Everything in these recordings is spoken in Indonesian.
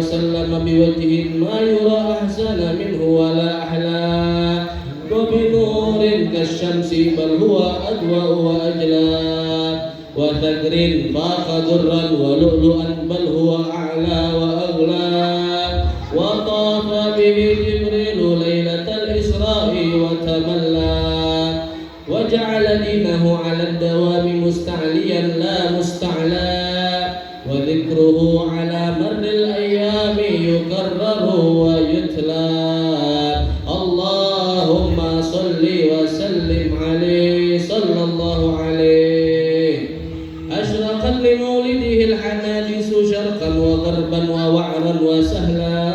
وسلم بوجه ما يرى أحسن منه ولا أحلى وبنور كالشمس بل هو أضوأ وأجلى وثغر فاق درا ولؤلؤا بل هو أعلى وأغلى وطاف به جبريل ليلة الإسراء وتملى وجعل دينه على الدوام مستعليا لا مستعلى وذكره على مر الأيام يكرر ويتلى اللهم صل وسلم عليه صلى الله عليه أشرقت لمولده الحناجس شرقا وغربا ووعرا وسهلا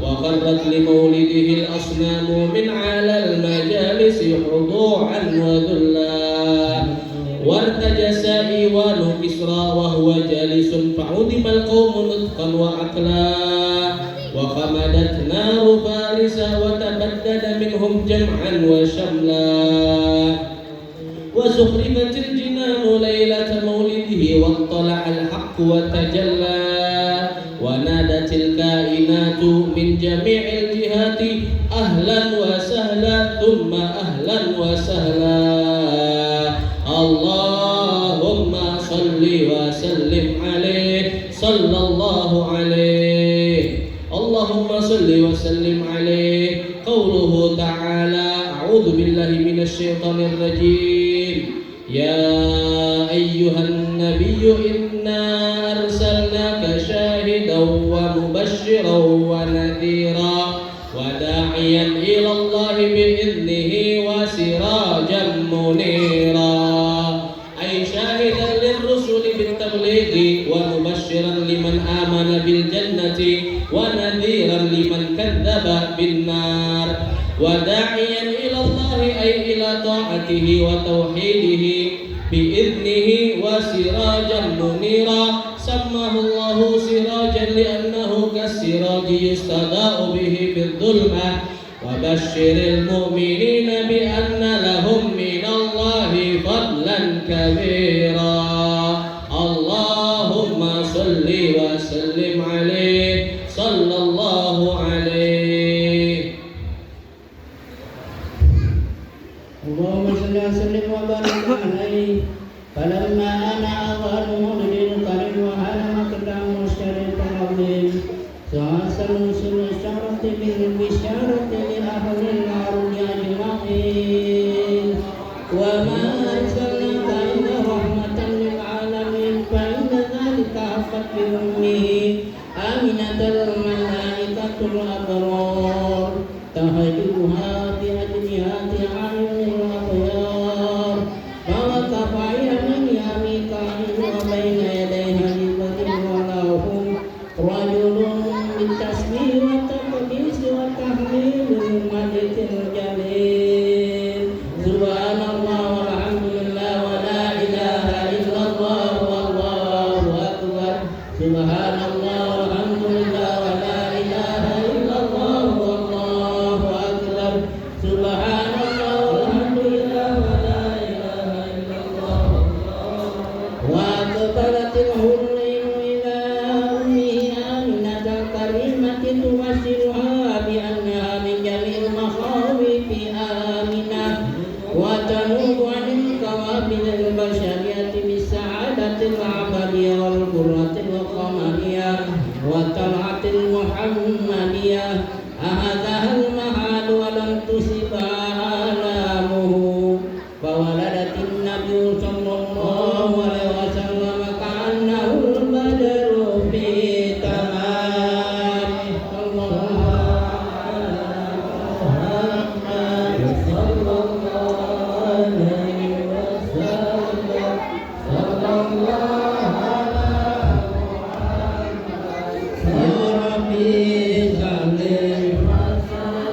وخرت لمولده الأصنام من على المجالس خضوعا وذلا وارتجس إيوان كسرى وهو جالس فعدم القوم نطقا وعقلا وخمدت نار فارس وتبدد منهم جمعا وشملا وزخرفت الجنان ليلة مولده واطلع الحق وتجلى ونادت الكائنات من جميع الجهات أهلا وسهلا ثم أهلا وسهلا اللهم صل وسلم عليه صلى الله عليه اللهم صل وسلم عليه قوله تعالى أعوذ بالله من الشيطان الرجيم يا أيها النبي إنا أرسلناك شاهدا ومبشرا ونذيرا وداعيا إلى الله بإذنه وسراجا منيرا أي شاهدا للرسل بالتبليغ ومبشرا لمن آمن بالجنة ونذيرا لمن كذب بالنار وداعيا إلى الله أي إلى طاعته وتوحيده بإذنه وسراجا منيرا سماه الله سراجا لأنه كالسراج يستضاء به في الظلمة وبشر المؤمنين بأن لهم من الله فضلا كبيرا اللهم صل وسلم عليه صلى الله عليه اللهم صل وسلم وبارك عليه فلما أنا أظهر مولد القريب وهذا مقدام مشترك عظيم سأصل وصول الشرط بالبشارة لأهل الأرض أجمعين وما أرسلناك إلا رحمة للعالمين فإن ذلك حقت بأمه آمنة الملائكة الأبرار تهجرها بأجنحة أعين الأخيار فوقف يمينها ميكائيل وبين يديها جبريل ولهم رجل بالتسبيح والتقديس والتهليل الملك الجليل سبحان الله والحمد لله ولا إله إلا الله والله أكبر سبحان الله والحمد لله ولا إله إلا الله والله أكبر سبحان الله والحمد لله ولا إله إلا الله وأقبلت الحرين إلى أمه آمنة الكريمة تبشرها بأنها من جميع المخاوف آمنة وتنوب عن القوابل البشرية بالسعادة العبدية والقرة القمرية والطلعة المحمدية أهدها المعاد ولم تصبها آلامه فولدت النبي صلى الله عليه وسلم كأنه البدر في تمام محمد صلى الله عليه وسلم صلى الله على محمد يا ربي صل وسلم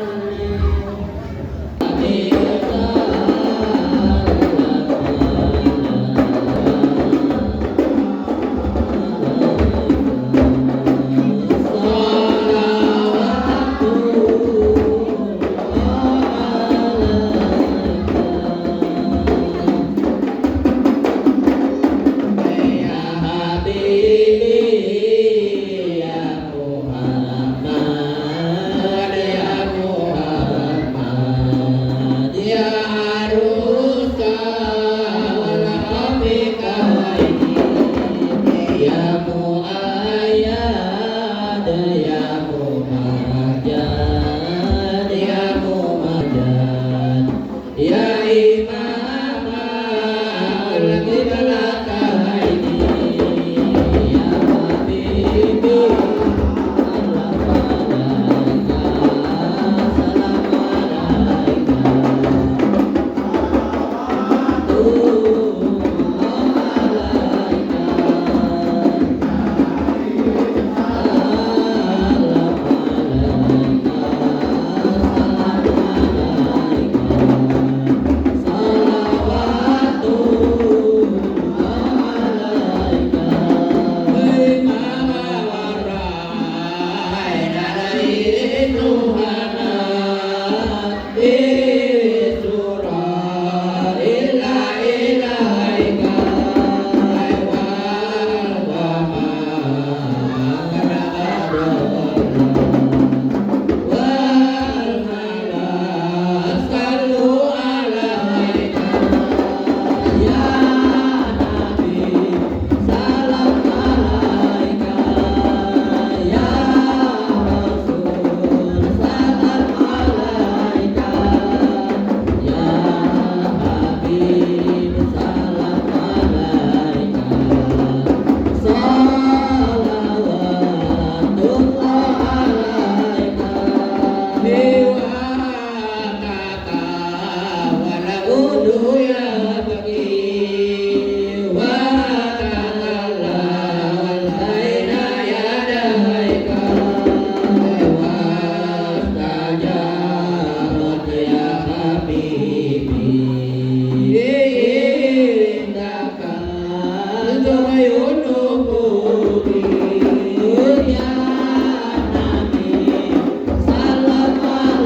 Salam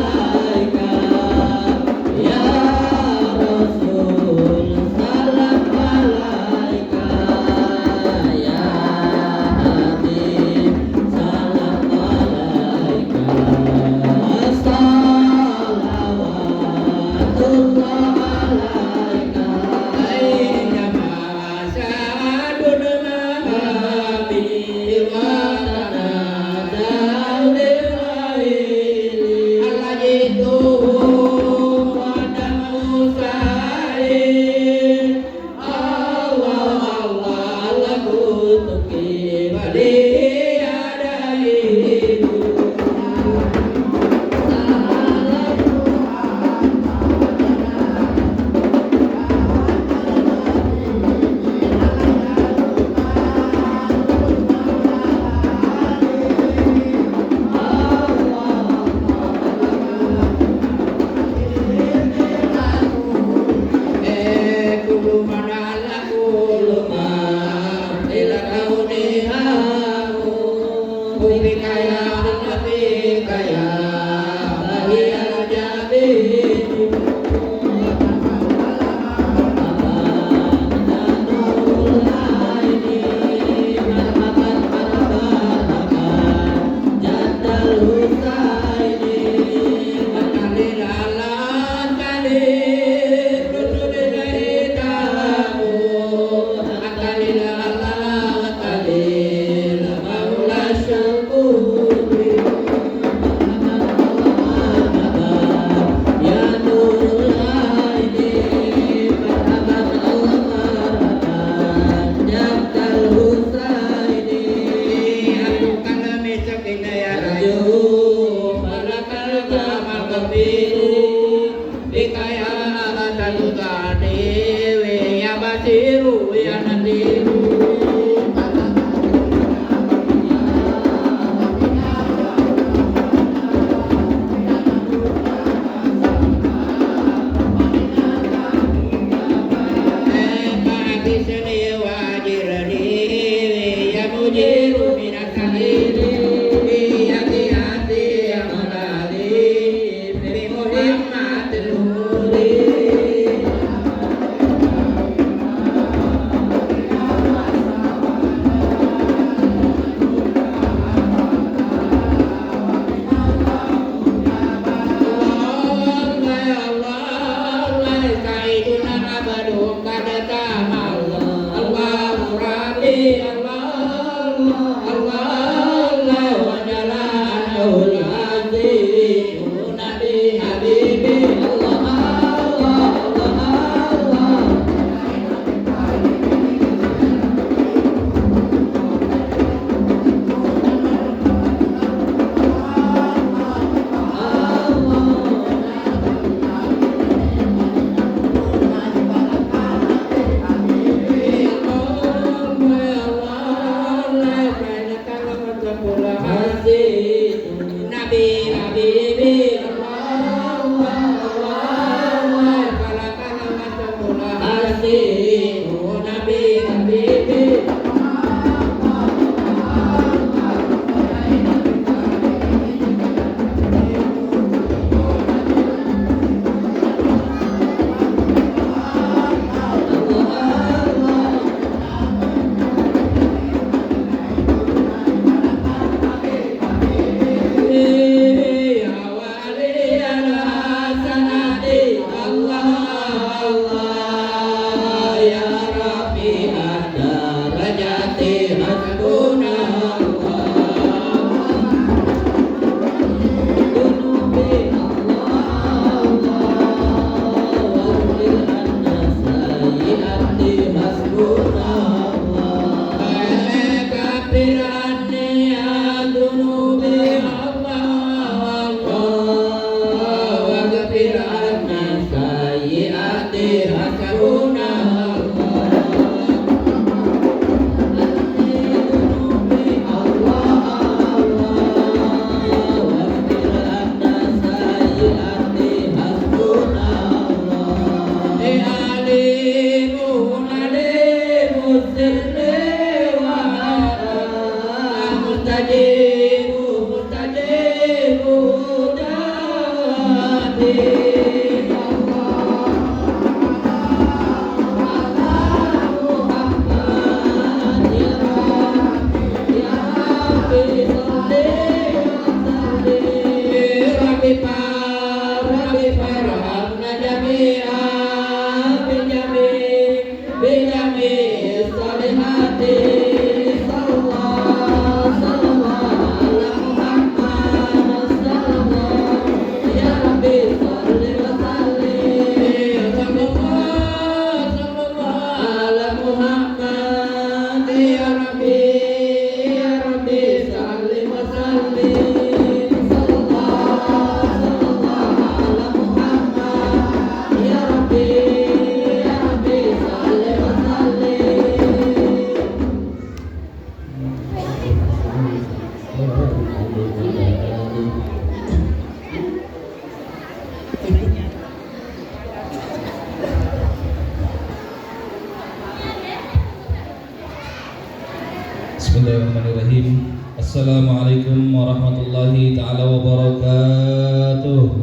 Assalamualaikum warahmatullahi ta'ala wabarakatuh.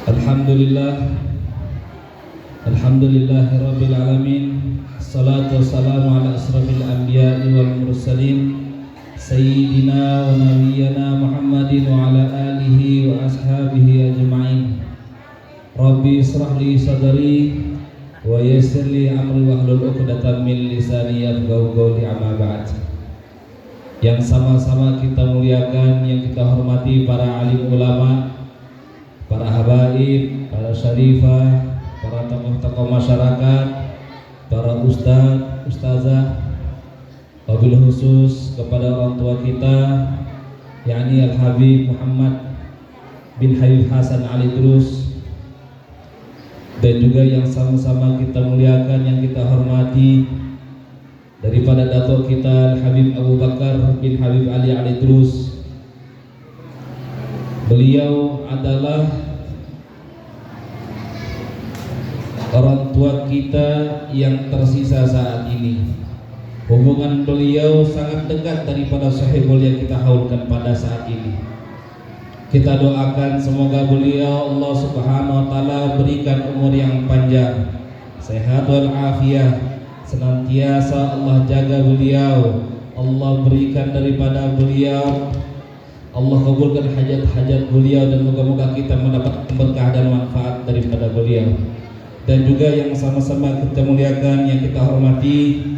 Alhamdulillah, alhamdulillahi rabbil alamin. Assalatu wassalamu ala asrafil anbiya'i wal mursalin Sayyidina wa nabiyyana Muhammadin wa ala alihi wa ashabihi ajma'in. Rabbi israh li sadri wa yassir li amri wahlul 'uqdatam min lisani yafqahu qawli, amma ba'd. Yang sama-sama kita muliakan, yang kita hormati para alim ulama, para habaib, para syarifah, para tokoh-tokoh masyarakat, para ustadz, ustazah, wabil khusus kepada orang tua kita, yakni Al-Habib Muhammad bin Habib Hasan Ali Idrus, dan juga yang sama-sama kita muliakan, yang kita hormati daripada datuk kita Al-Habib Abu Bakar bin Habib Ali Idrus. Beliau adalah orang tua kita yang tersisa saat ini. Hubungan beliau sangat dekat daripada sahibul yang kita haulkan pada saat ini. Kita doakan semoga beliau Allah Subhanahu wa taala berikan umur yang panjang, sehat wal afiat, senantiasa Allah jaga beliau, Allah berikan daripada beliau, Allah kabulkan hajat-hajat beliau, dan moga-moga kita mendapat berkah dan manfaat daripada beliau. Dan juga yang sama-sama kita muliakan, yang kita hormati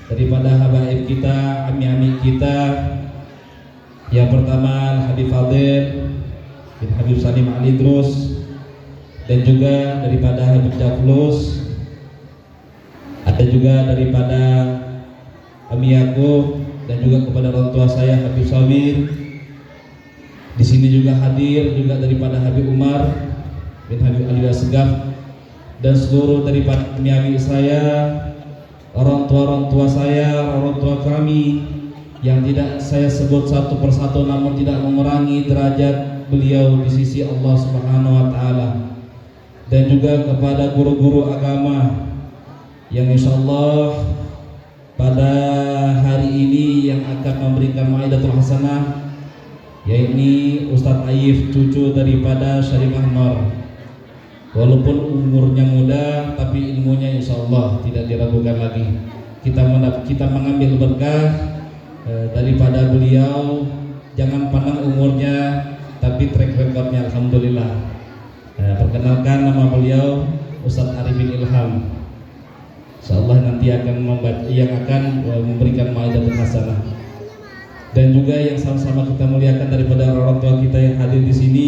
daripada habaib kita, ami-ami kita. Yang pertama Habib Fadil bin Habib Salim Ali Idrus, dan juga daripada Habib Jaflus, ada juga daripada Ami Yakub, dan juga kepada orang tua saya Habib Sabir. Di sini juga hadir juga daripada Habib Umar bin Habib Ali Asgaf, dan seluruh daripada ami saya, orang tua saya, orang tua kami, yang tidak saya sebut satu persatu namun tidak mengurangi derajat beliau di sisi Allah Subhanahu wa taala. Dan juga kepada guru-guru agama yang insyaallah pada hari ini yang akan memberikan maidatul hasanah, yaitu Ustadz Aif, cucu daripada Syarifah Nur. Walaupun umurnya muda, tapi ilmunya insyaallah tidak diragukan lagi. Kita mengambil berkah daripada beliau. Jangan pandang umurnya, tapi track recordnya alhamdulillah. Perkenalkan, nama beliau Ustadz Arifin Ilham. Insyaallah nanti akan memberikan maidatul hasanah. Dan juga yang sama-sama kita muliakan daripada orang tua kita yang hadir di sini,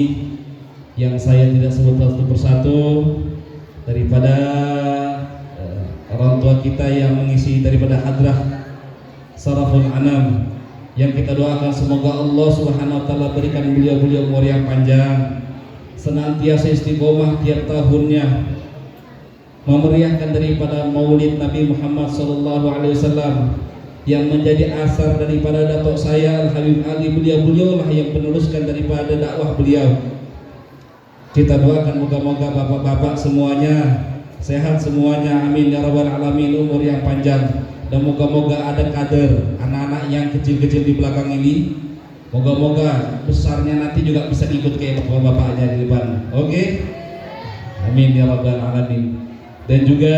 yang saya tidak sebut satu persatu, daripada orang tua kita yang mengisi daripada hadrah Saraful Anam, yang kita doakan semoga Allah Subhanahu wa taala berikan beliau-beliau umur yang panjang, senantiasa istiqomah tiap tahunnya memeriahkan daripada Maulid Nabi Muhammad sallallahu alaihi wasallam, yang menjadi asar daripada datuk saya Al-Habib Ali. Beliau lah yang meneruskan daripada dakwah beliau. Kita doakan moga-moga bapak-bapak semuanya sehat semuanya, amin ya rabbal alamin, umur yang panjang. Dan moga-moga ada kader anak-anak yang kecil-kecil di belakang ini, moga-moga besarnya nanti juga bisa ikut kayak bapak-bapaknya di depan. Oke? Amin ya rabbal alamin. Dan juga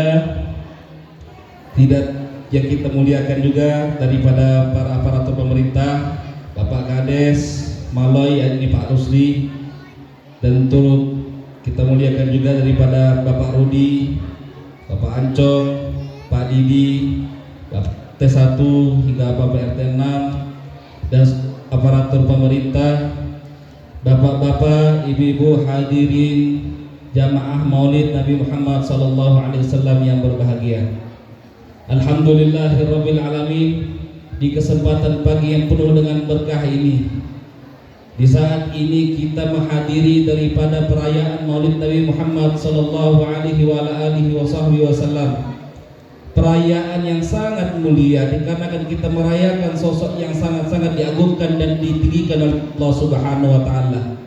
tidak yang kita muliakan juga daripada para aparatur pemerintah, Bapak Kades Maloy, ini Pak Rusli, dan turut kita muliakan juga daripada Bapak Rudi, Bapak Ancong, Pak Didi, Bapak T1 hingga Bapak RT 6, dan aparatur pemerintah, Bapak-bapak, ibu-ibu hadirin jamaah Maulid Nabi Muhammad SAW yang berbahagia. Alhamdulillahirabbil alamin, di kesempatan pagi yang penuh dengan berkah ini, di saat ini kita menghadiri daripada perayaan Maulid Nabi Muhammad sallallahu alaihi wasallam. Perayaan yang sangat mulia dikarenakan kita merayakan sosok yang sangat-sangat diagungkan dan ditinggikan oleh Allah Subhanahu wa taala.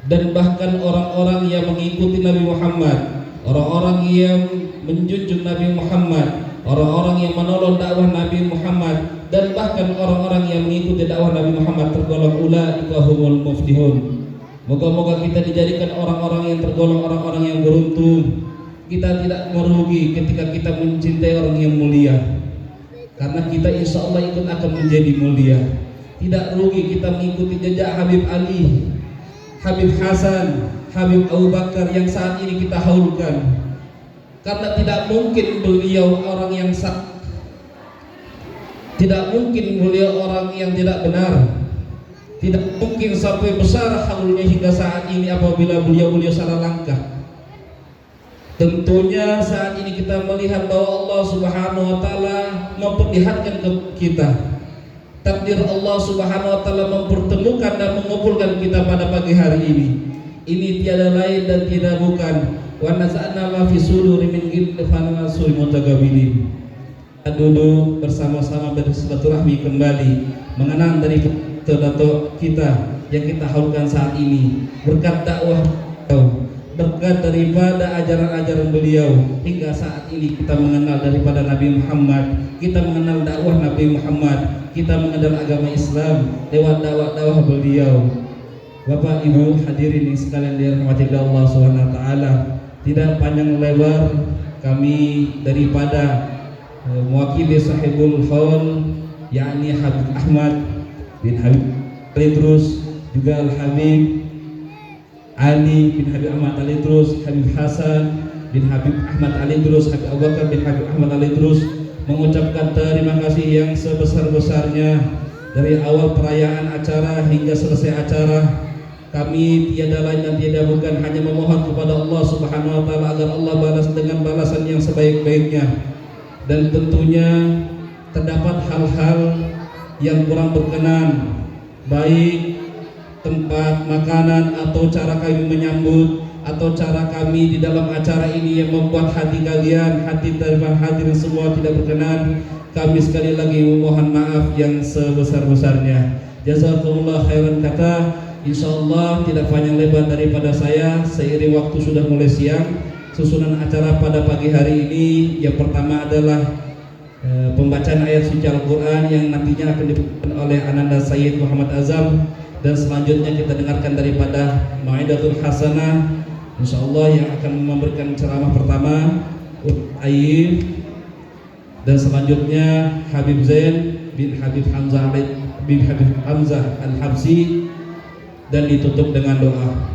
Dan bahkan orang-orang yang mengikuti Nabi Muhammad, orang-orang yang menjunjung Nabi Muhammad, orang-orang yang menolong dakwah Nabi Muhammad, dan bahkan orang-orang yang mengikuti dakwah Nabi Muhammad tergolong ulaika humul muflihun. Moga-moga kita dijadikan orang-orang yang tergolong orang-orang yang beruntung. Kita tidak merugi ketika kita mencintai orang yang mulia, karena kita insya Allah ikut akan menjadi mulia. Tidak rugi kita mengikuti jejak Habib Ali, Habib Hasan, Habib Abu Bakar yang saat ini kita haulkan, karena tidak mungkin beliau orang yang tidak mungkin beliau orang yang tidak benar. Tidak mungkin sampai besar haulnya hingga saat ini apabila beliau salah langkah. Tentunya saat ini kita melihat bahwa Allah Subhanahu wa taala memperlihatkan ke kita takdir Allah Subhanahu wa taala mempertemukan dan mengumpulkan kita pada pagi hari ini. Ini tiada lain dan tidak bukan wa naz'ana ma fi suduri min ghillin fanasuri mutagabilin. Duduk bersama-sama bersilaturahmi kembali, mengenang dari dato kita yang kita haulkan saat ini, berkat dakwah, berkat daripada ajaran-ajaran beliau hingga saat ini kita mengenal daripada Nabi Muhammad, kita mengenal dakwah Nabi Muhammad, kita mengenal agama Islam lewat dakwah beliau. Bapak Ibu hadirin yang sekalian dirahmati Allah Subhanahu wa taala, tidak panjang lebar kami daripada mewakili sahibul haul yakni Habib Ahmad bin Habib Ali Idrus, juga Al-Habib Ali bin Habib Ahmad Ali Idrus, Habib Hasan bin Habib Ahmad Ali Idrus, Habib Abu Bakar bin Habib Ahmad Ali Idrus, mengucapkan terima kasih yang sebesar-besarnya dari awal perayaan acara hingga selesai acara. Kami tiada lain dan tiada bukan hanya memohon kepada Allah Subhanahu wa taala agar Allah balas dengan balasan yang sebaik-baiknya. Dan tentunya terdapat hal-hal yang kurang berkenan, baik tempat makanan atau cara kami menyambut atau cara kami di dalam acara ini yang membuat hati kalian, hati daripada hadirin semua tidak berkenan. Kami sekali lagi memohon maaf yang sebesar-besarnya. Jazakumullah khairan kata. Insyaallah tidak panjang lebar daripada saya, seiring waktu sudah mulai siang. Susunan acara pada pagi hari ini yang pertama adalah pembacaan ayat suci Al-Quran yang nantinya akan dibacakan oleh Ananda Sayyid Muhammad Azam, dan selanjutnya kita dengarkan daripada Mau'idatul Hasanah insyaallah yang akan memberikan ceramah pertama Ayyib, dan selanjutnya Habib Zain bin Habib Hamzah Al-Habsi, dan ditutup dengan doa.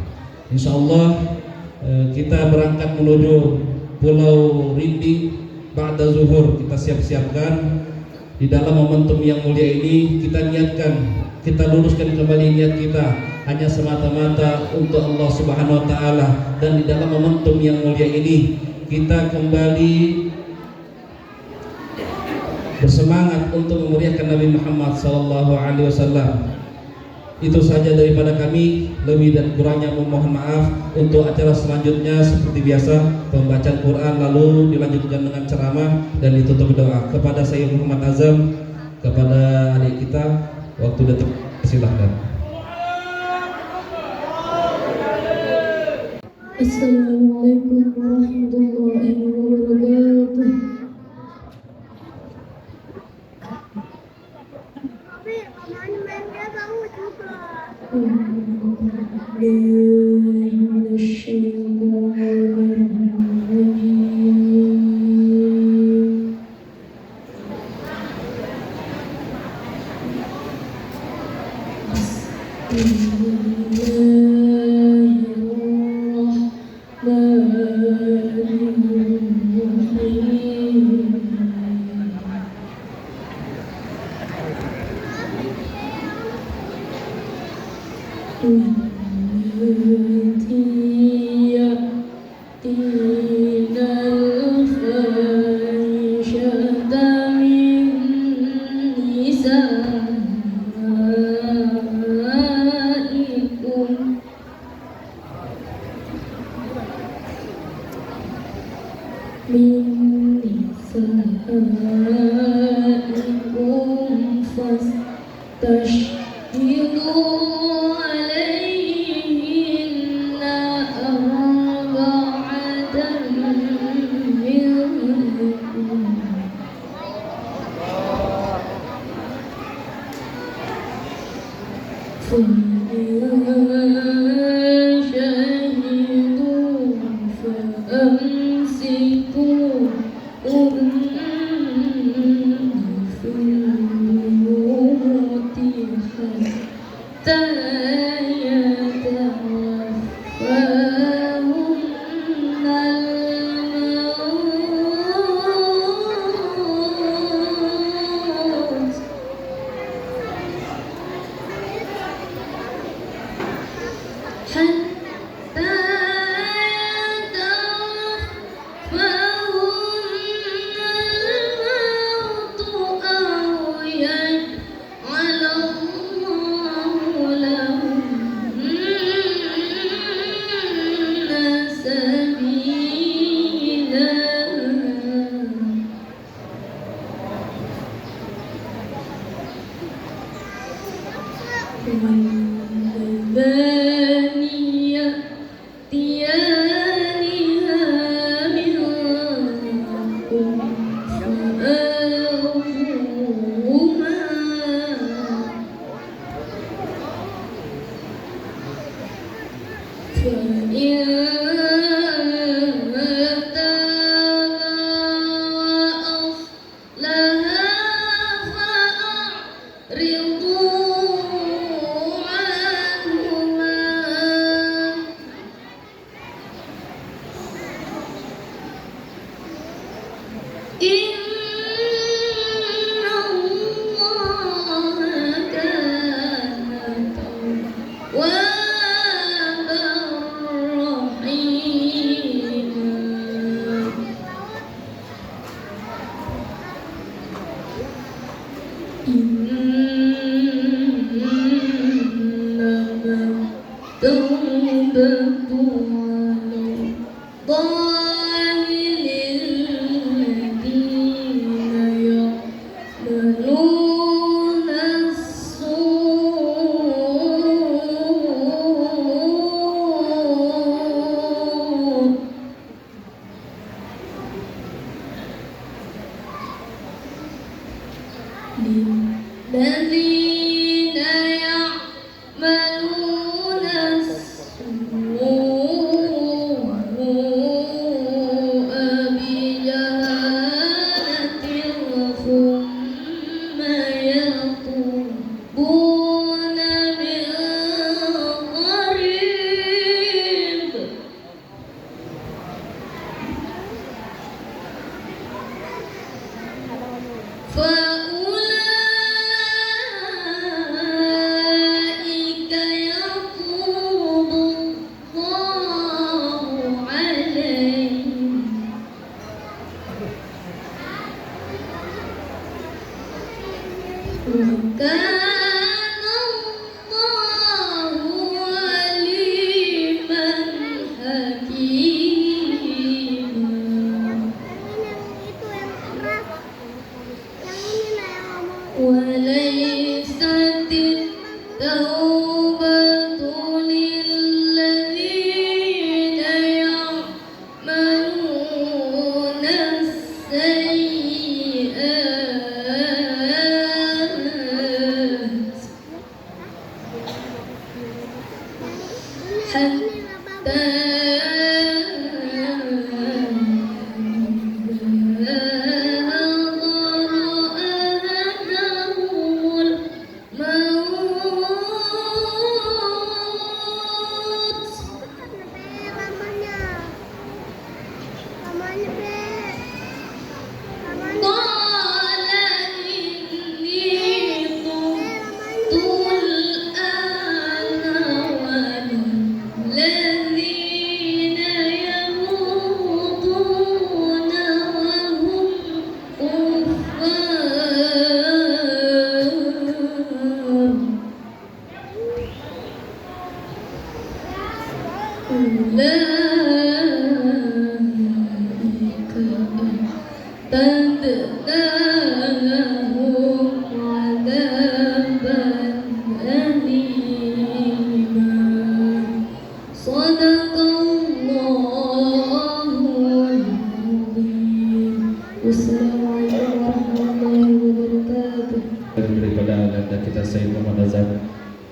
Insyaallah kita berangkat menuju Pulau Rindi ba'da zuhur. Kita siap-siapkan di dalam momentum yang mulia ini. Kita niatkan, kita luruskan kembali niat kita hanya semata-mata untuk Allah Subhanahu wa taala, dan di dalam momentum yang mulia ini kita kembali bersemangat untuk memuliakan Nabi Muhammad SAW. Itu saja daripada kami, lebih dan kurangnya memohon maaf. Untuk acara selanjutnya seperti biasa pembacaan Quran, lalu dilanjutkan dengan ceramah dan ditutup doa. Kepada Sayyid Muhammad Azam, kepada adik kita, waktu datang silahkan. Assalamualaikum warahmatullahi wabarakatuh.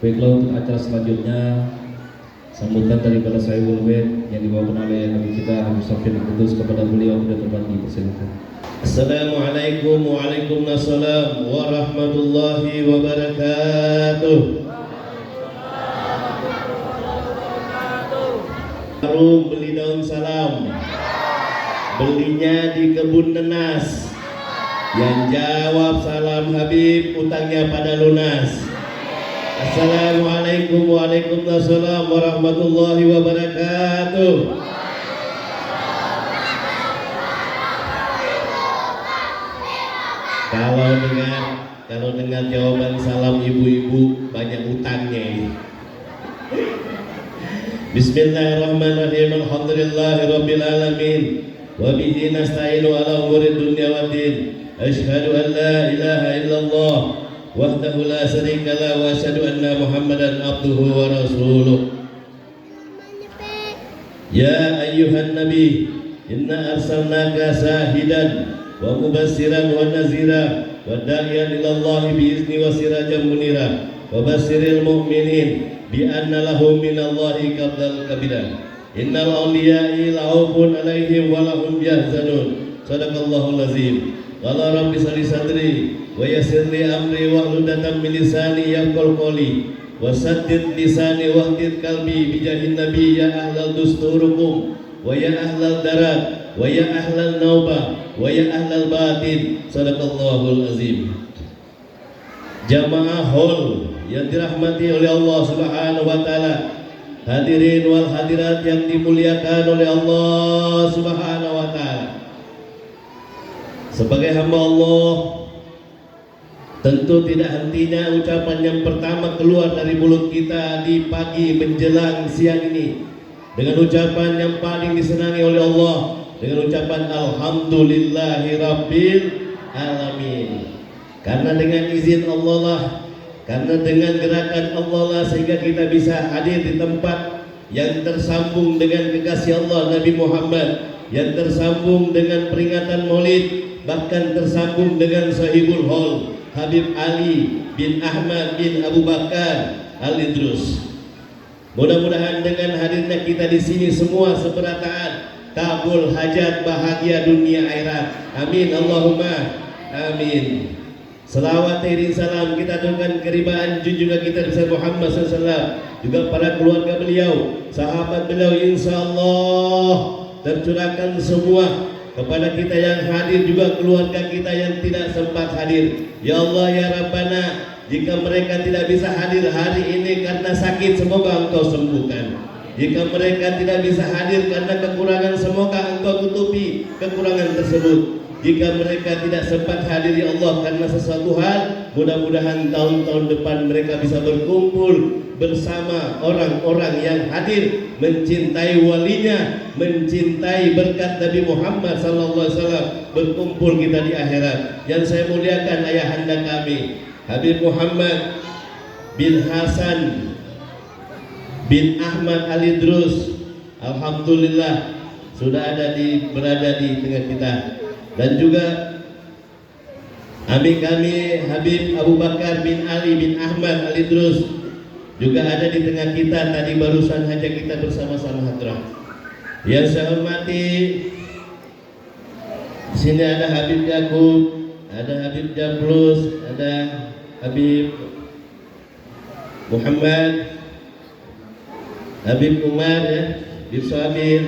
Baiklah, untuk acara selanjutnya sambutan daripada Sahibul Bait yang dibawakan oleh Nabi kita Habib Sofyan Kudus, kepada beliau sudah terbagi, persilakan. Assalamualaikum waalaikumsalam warahmatullahi wabarakatuh. Baru beli daun salam, belinya di kebun nenas. Yang jawab salam Habib, utangnya pada lunas. Assalamualaikum waalaikumsalam warahmatullahi wabarakatuh. Kalau dengar jawaban salam ibu-ibu, banyak utangnya ini. Bismillahirrahmanirrahim. Alhamdulillahirabbil alamin. Wa bihi nasta'inu ala umuri dunya waddin. Asyhadu an la ilaha illallah wahdahu la syarika la wa asyhadu anna Muhammadan abduhu wa rasuluh. Ya ayyuhan nabi, inna arsalnaka sahidan wa mubassiran wa nazira wa da'iyan ila Allah bi izni wa sirajan munira wa basyiril mu'minin bi anna lahum minallahi qabdal kabira. Innal awliya'i la'ufun alaihim wa lahum yahzanun. Sadaqallahul azim. Qala rabbi shrah li sadri wa yassir li amri wahlul 'uqdatam min lisani yafqahu qawli wa saddid lisani wahdid qalbi bi jahin nabi ya ahlal dusturukum wa ya ahlal darat wa ya ahlal nauba wa ya ahlal batin. Sadaqallahul azim. Jamaah hall yang dirahmati oleh Allah Subhanahu wa taala, hadirin wal hadirat yang dimuliakan oleh Allah Subhanahu wa taala. Sebagai hamba Allah, tentu tidak hentinya ucapan yang pertama keluar dari mulut kita di pagi menjelang siang ini dengan ucapan yang paling disenangi oleh Allah, dengan ucapan alhamdulillahi rabbil alamin. Karena dengan izin Allah lah, karena dengan gerakan Allah lah, sehingga kita bisa hadir di tempat yang tersambung dengan kekasih Allah Nabi Muhammad, yang tersambung dengan peringatan Maulid, bahkan tersambung dengan Sahibul Hol Habib Ali bin Ahmad bin Abu Bakar Al-Idrus. Mudah-mudahan dengan hadirnya kita di sini semua seberataan kabul hajat, bahagia dunia akhirat. Amin Allahumma amin. Selawat iring salam kita aturkan keribaan junjungan kita Nabi Muhammad SAW, juga para keluarga beliau, sahabat beliau, insyaallah tercurahkan semua kepada kita yang hadir, juga keluarga kita yang tidak sempat hadir. Ya Allah ya Rabbana, jika mereka tidak bisa hadir hari ini karena sakit, semoga Engkau sembuhkan. Jika mereka tidak bisa hadir karena kekurangan, semoga Engkau tutupi kekurangan tersebut. Jika mereka tidak sempat hadir ya Allah karena sesuatu hal, mudah-mudahan tahun-tahun depan mereka bisa berkumpul bersama orang-orang yang hadir, mencintai walinya, mencintai berkat Nabi Muhammad SAW, berkumpul kita di akhirat. Yang saya muliakan ayahanda kami Habib Muhammad bin Hasan bin Ahmad Al-Idrus, alhamdulillah sudah berada di tengah kita. Dan juga ami kami Habib Abu Bakar bin Ali bin Ahmad Al-Idrus juga ada di tengah kita. Tadi barusan saja kita bersama-sama hadrah. Yang saya hormati, di sini ada Habib Yakub, ada Habib Jablus, ada Habib Muhammad, Habib Umar, ya, Habib Sabir,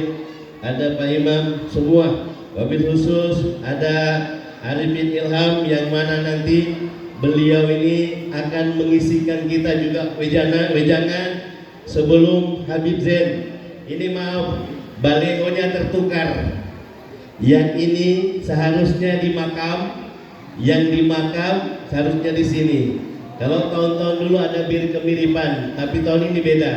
ada Pak Imam semua. Wabil khusus ada Arifin Ilham yang mana nanti beliau ini akan mengisikan kita juga wejangan sebelum Habib Zain. Ini maaf, baleonya tertukar. Yang ini seharusnya di makam, yang di makam seharusnya di sini. Kalau tahun-tahun dulu ada kemiripan, tapi tahun ini beda.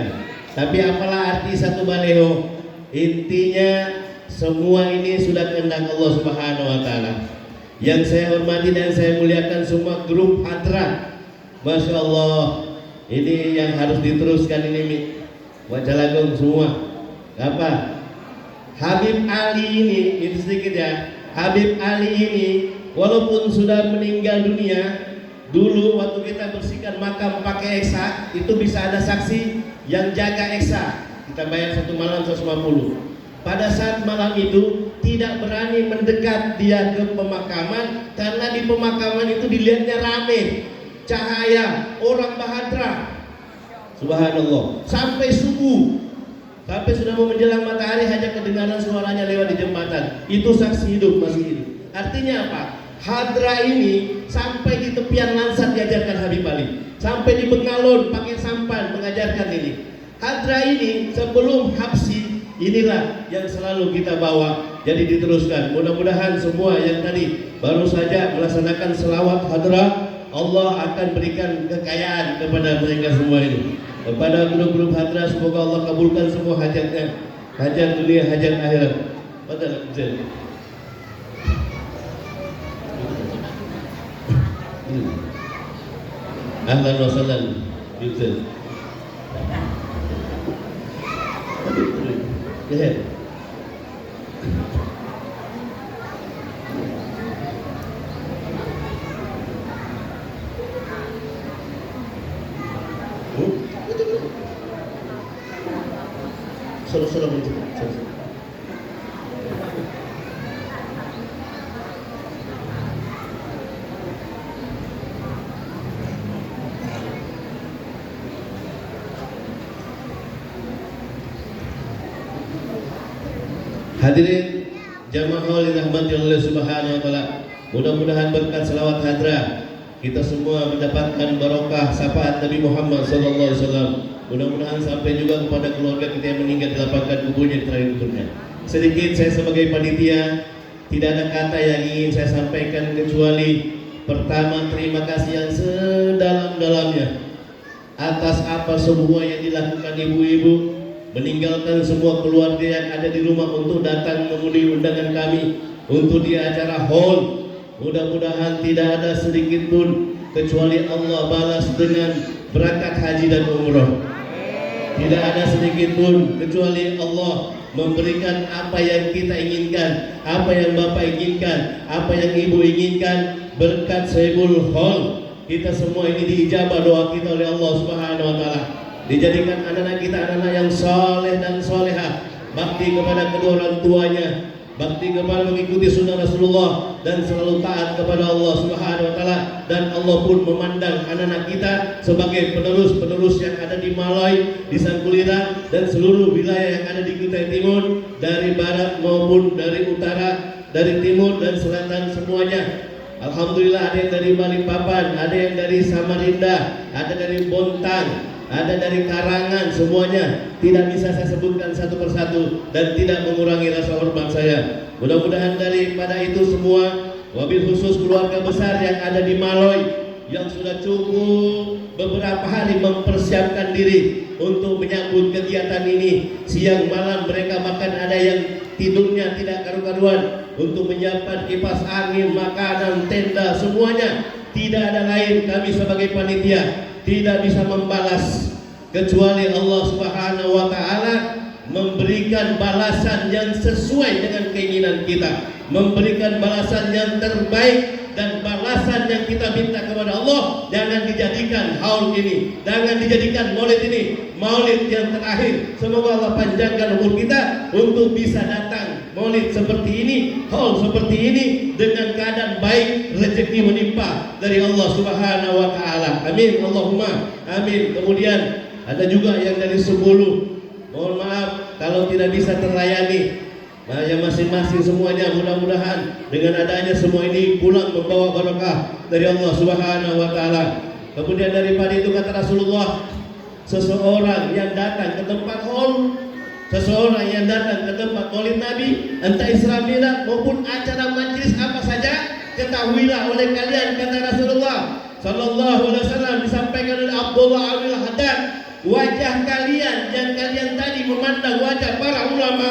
Tapi apalah arti satu baleo? Intinya semua ini sudah kehendak Allah Subhanahu wa taala. Yang saya hormati dan saya muliakan semua grup hadrah. Masya Allah, ini yang harus diteruskan ini wajah lagung semua. Apa? Habib Ali ini sedikit ya. Habib Ali ini walaupun sudah meninggal dunia, Dulu waktu kita bersihkan makam pakai eksa, itu bisa ada saksi yang jaga eksa. Kita bayar 1 malam 150. Pada saat malam itu tidak berani mendekat dia ke pemakaman karena di pemakaman itu dilihatnya rame, cahaya, orang bahagia. Subhanallah. Sampai subuh, sampai sudah mau menjelang matahari hanya kedengaran suaranya lewat di jembatan. Itu saksi hidup, masih hidup. Artinya apa? Hadra ini sampai di tepian Lansat diajarkan Habib Ali, sampai di Bengalon pakai sampan mengajarkan ini. Hadra ini sebelum Habsi, inilah yang selalu kita bawa. Jadi diteruskan. Mudah-mudahan semua yang tadi baru saja melaksanakan selawat hadra, Allah akan berikan kekayaan kepada mereka semua ini. Kepada grup-grup hadra, semoga Allah kabulkan semua hajatnya, hajat dunia, hajat akhirat. Padahal ahlan wa sahlan. Betul. Ya. Suruh menjadi. Hadirin jamaah yang dirahmati Allah Subhanahu wa taala, mudah-mudahan berkat selawat hadra kita semua mendapatkan barokah syafaat Nabi Muhammad sallallahu alaihi wasallam. Mudah-mudahan sampai juga kepada keluarga kita yang meninggal dilapangkan kuburnya di terakhir kuburnya. Sedikit saya sebagai panitia, tidak ada kata yang ingin saya sampaikan kecuali pertama terima kasih yang sedalam-dalamnya atas apa semua yang dilakukan ibu-ibu, meninggalkan semua keluarga yang ada di rumah untuk datang memenuhi undangan kami untuk di acara hall. Mudah-mudahan tidak ada sedikit pun kecuali Allah balas dengan berangkat haji dan umroh. Tidak ada sedikit pun kecuali Allah memberikan apa yang kita inginkan, apa yang Bapak inginkan, apa yang Ibu inginkan. Berkat Saibul Hall kita semua ini diijabah doa kita oleh Allah Subhanahu wa taala. Dijadikan anak-anak kita anak-anak yang soleh dan solehah, bakti kepada kedua orang tuanya, bakti kepada mengikuti sunnah Rasulullah, dan selalu taat kepada Allah Subhanahu wa taala. Dan Allah pun memandang anak-anak kita sebagai penerus-penerus yang ada di Malai, di Sangkulira, dan seluruh wilayah yang ada di Kutai Timur, dari barat maupun dari utara, dari timur dan selatan semuanya. Alhamdulillah, ada yang dari Balikpapan, ada yang dari Samarinda, ada dari Bontang, ada dari Karangan, semuanya tidak bisa saya sebutkan satu persatu dan tidak mengurangi rasa hormat saya. Mudah-mudahan daripada itu semua, wabil khusus keluarga besar yang ada di Maloy yang sudah cukup beberapa hari mempersiapkan diri untuk menyambut kegiatan ini. Siang malam mereka bahkan ada yang tidurnya tidak karu-karuan untuk menyiapkan kipas angin, makanan, tenda, semuanya. Tidak ada lain, kami sebagai panitia tidak bisa membalas kecuali Allah Subhanahu wa taala memberikan balasan yang sesuai dengan keinginan kita, memberikan balasan yang terbaik. Dan balasan yang kita minta kepada Allah, jangan dijadikan haul ini, jangan dijadikan maulid ini maulid yang terakhir. Semoga Allah panjangkan umur kita untuk bisa datang maulid seperti ini, haul seperti ini, dengan keadaan baik, rezeki menimpa dari Allah Subhanahu wa taala. Amin, Allahumma amin. Kemudian ada juga yang dari 10, mohon maaf kalau tidak bisa terlayani. Nah, yang masing-masing semuanya mudah-mudahan dengan adanya semua ini pulang membawa barakah dari Allah Subhanahu wa taala. Kemudian daripada itu kata Rasulullah, seseorang yang datang ke tempat haul, seseorang yang datang ke tempat maulid Nabi, entah Isra Mi'raj maupun acara majlis apa saja, ketahuilah oleh kalian, kata Rasulullah sallallahu alaihi wasallam, disampaikan oleh Abdullah Al Haddad, wajah kalian yang kalian tadi memandang wajah para ulama,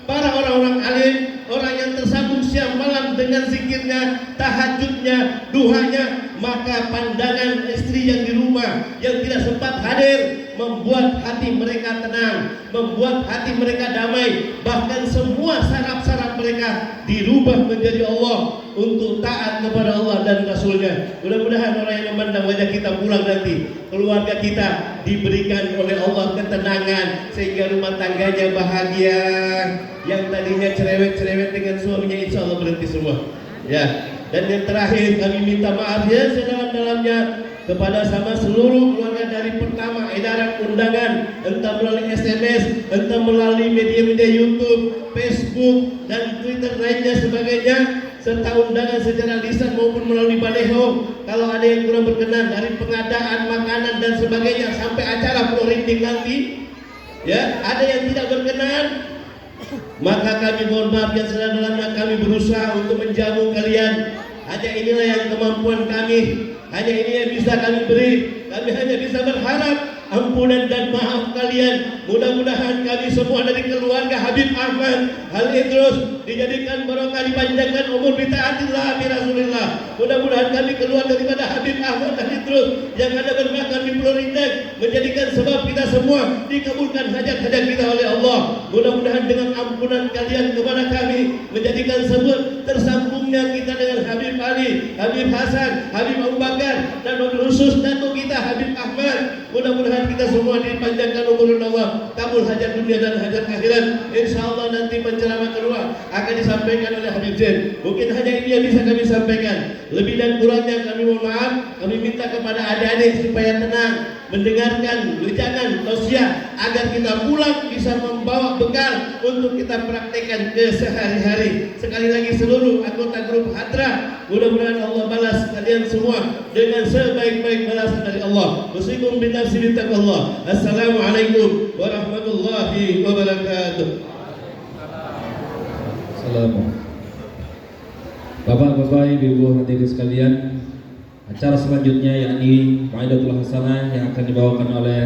para orang-orang alim, orang yang tersambung siang malam dengan zikirnya, tahajudnya, duhanya, maka pandangan istri yang di rumah yang tidak sempat hadir membuat hati mereka tenang, membuat hati mereka damai, bahkan semua saraf-saraf mereka dirubah menjadi Allah untuk taat kepada Allah dan Rasulnya. Mudah-mudahan orang yang memandang wajah kita pulang nanti, keluarga kita diberikan oleh Allah ketenangan sehingga rumah tangganya bahagia. Yang tadinya cerewet-cerewet dengan suaminya insya Allah berhenti semua. Ya. Dan yang terakhir kami minta maaf ya sedalam-dalamnya kepada sama seluruh keluarga dari pertama edaran undangan, entah melalui SMS, entah melalui media-media YouTube, Facebook dan Twitter lainnya sebagainya, serta undangan secara lisan maupun melalui baleho. Kalau ada yang kurang berkenan dari pengadaan makanan dan sebagainya sampai acara closing nanti, ya ada yang tidak berkenan, maka kami mohon maaf yang sedalam-dalamnya. Kami berusaha untuk menjamu kalian. Hanya inilah yang kemampuan kami, hanya ini yang bisa kami beri. Kami hanya bisa berharap ampunan dan maaf kalian. Mudah-mudahan kami semua dari keluarga Habib Ahmad Al Idrus dijadikan barokah, dipanjangkan umur, bitaatillah bi Rasulillah. Mudah-mudahan kami keluar daripada Habib Ahmad Al Idrus yang ada bermakan di Pulau Rindang menjadikan sebab kita semua dikabulkan hajat-hajat kita oleh Allah. Mudah-mudahan dengan ampunan kalian kepada kami menjadikan sebab tersambungnya kita dengan Habib Ali, Habib Hasan, Habib Abu Bakar, dan khusus datuk kita Habib Ahmad. Mudah-mudahan kita semua dipanjangkan umur Allah, kabul hajat dunia dan hajat akhirat. Insyaallah nanti penceramah kedua akan disampaikan oleh Habib Zain. Mungkin hanya ini yang bisa kami sampaikan. Lebih dan kurangnya kami mohon maaf. Kami minta kepada adik-adik supaya tenang mendengarkan wejangan tausiah agar kita pulang bisa membawa bekal untuk kita praktekkan ke sehari-hari. Sekali lagi seluruh anggota grup Hadrah, mudah-mudahan Allah balas kalian semua dengan sebaik-baik balasan dari Allah. Usikum binafsi bittaqwallah. Assalamualaikum warahmatullahi wabarakatuh. Assalamualaikum. Bapak-bapak, ibu-ibu hadirin sekalian, acara selanjutnya yakni Maidatul Hasanah yang akan dibawakan oleh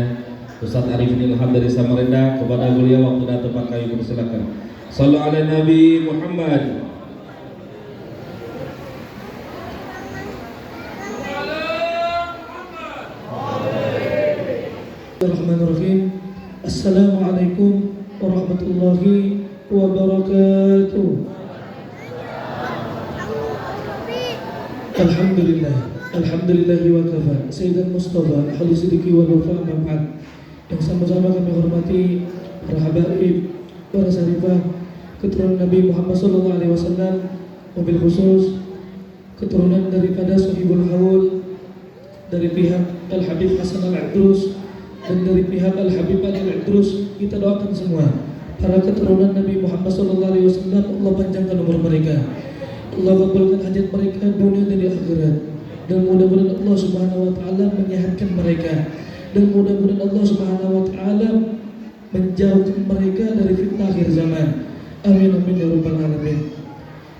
Ustaz Arifin Ilham dari Samarinda. Kepada beliau waktu dan tempat kami persilakan. Sallu ala Nabi Muhammad. Bismillahirrahmanirrahim. Assalamualaikum warahmatullahi wabarakatuh. Alhamdulillahi wa kafa Sayyidina Mustafa ahli sidiki wa wafa ma'ad. Yang sama-sama kami hormati para habaib, para sarifah, keturunan Nabi Muhammad SAW, mobil khusus keturunan daripada Sahibul Haul dari pihak Al-Habib Hasan Al-Idrus dan dari pihak Al-Habib Al-Idrus. Kita doakan semua para keturunan Nabi Muhammad SAW, Allah panjangkan umur mereka, Allah kabulkan hajat mereka dunia dan di akhirat, dan mudah-mudahan Allah Subhanahu wa taala menyehatkan mereka, dan mudah-mudahan Allah Subhanahu wa taala menjauhkan mereka dari fitnah akhir zaman. Amin amin ya rabbal alamin.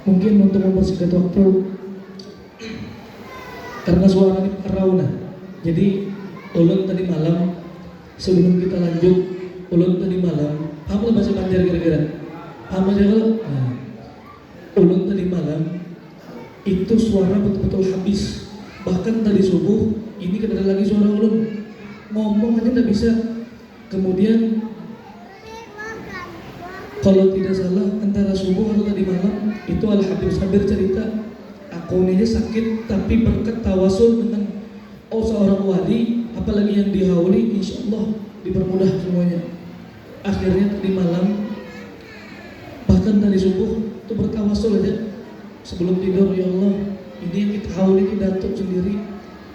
Mungkin untuk mempersingkat waktu karena suara ini rauna, jadi ulun tadi malam sebelum kita lanjut, ulun tadi malam paham bahasa Banjar kira-kira? Paham aja kalau? Nah, ulun tadi malam itu suara betul-betul habis. Bahkan tadi subuh ini kada ada lagi suara ulun, ngomong aja tidak bisa. Kemudian kalau tidak salah antara subuh atau tadi malam itu Al-Habib Sabir cerita, aku ini aja sakit tapi berkat tawasul dengan seorang wali, apalagi yang dihauli, insya Allah dipermudah semuanya. Akhirnya tadi malam bahkan tadi subuh itu bertawasul aja sebelum tidur, ya Allah ini yang kita haul ini datuk sendiri,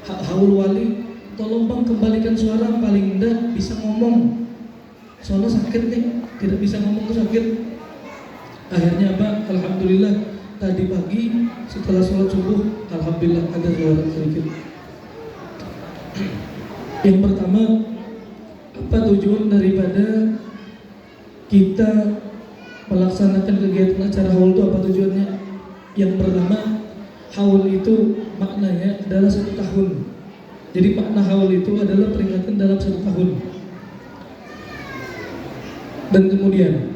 haul wali, tolong bang kembalikan suara, paling enggak bisa ngomong, soalnya sakit nih, tidak bisa ngomong tuh sakit. Akhirnya apa? Alhamdulillah tadi pagi setelah sholat subuh, alhamdulillah ada suara sedikit. Yang pertama, apa tujuan daripada kita melaksanakan kegiatan acara haul itu, apa tujuannya? Yang pertama, haul itu maknanya adalah 1 tahun. Jadi makna haul itu adalah peringatan dalam 1 tahun. Dan kemudian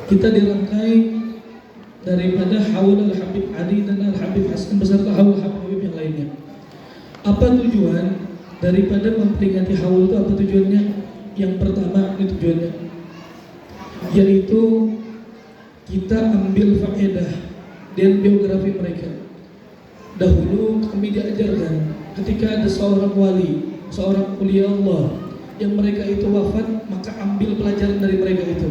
kita dirangkai daripada haul Al-Habib Ali dan Al-Habib Hasan beserta haul Habib yang lainnya. Apa tujuan daripada memperingati haul itu apa tujuannya? Yang pertama ini tujuannya, yaitu kita ambil faedah dan biografi mereka. Dahulu kami diajarkan ketika ada seorang wali, seorang aulia Allah yang mereka itu wafat, maka ambil pelajaran dari mereka itu.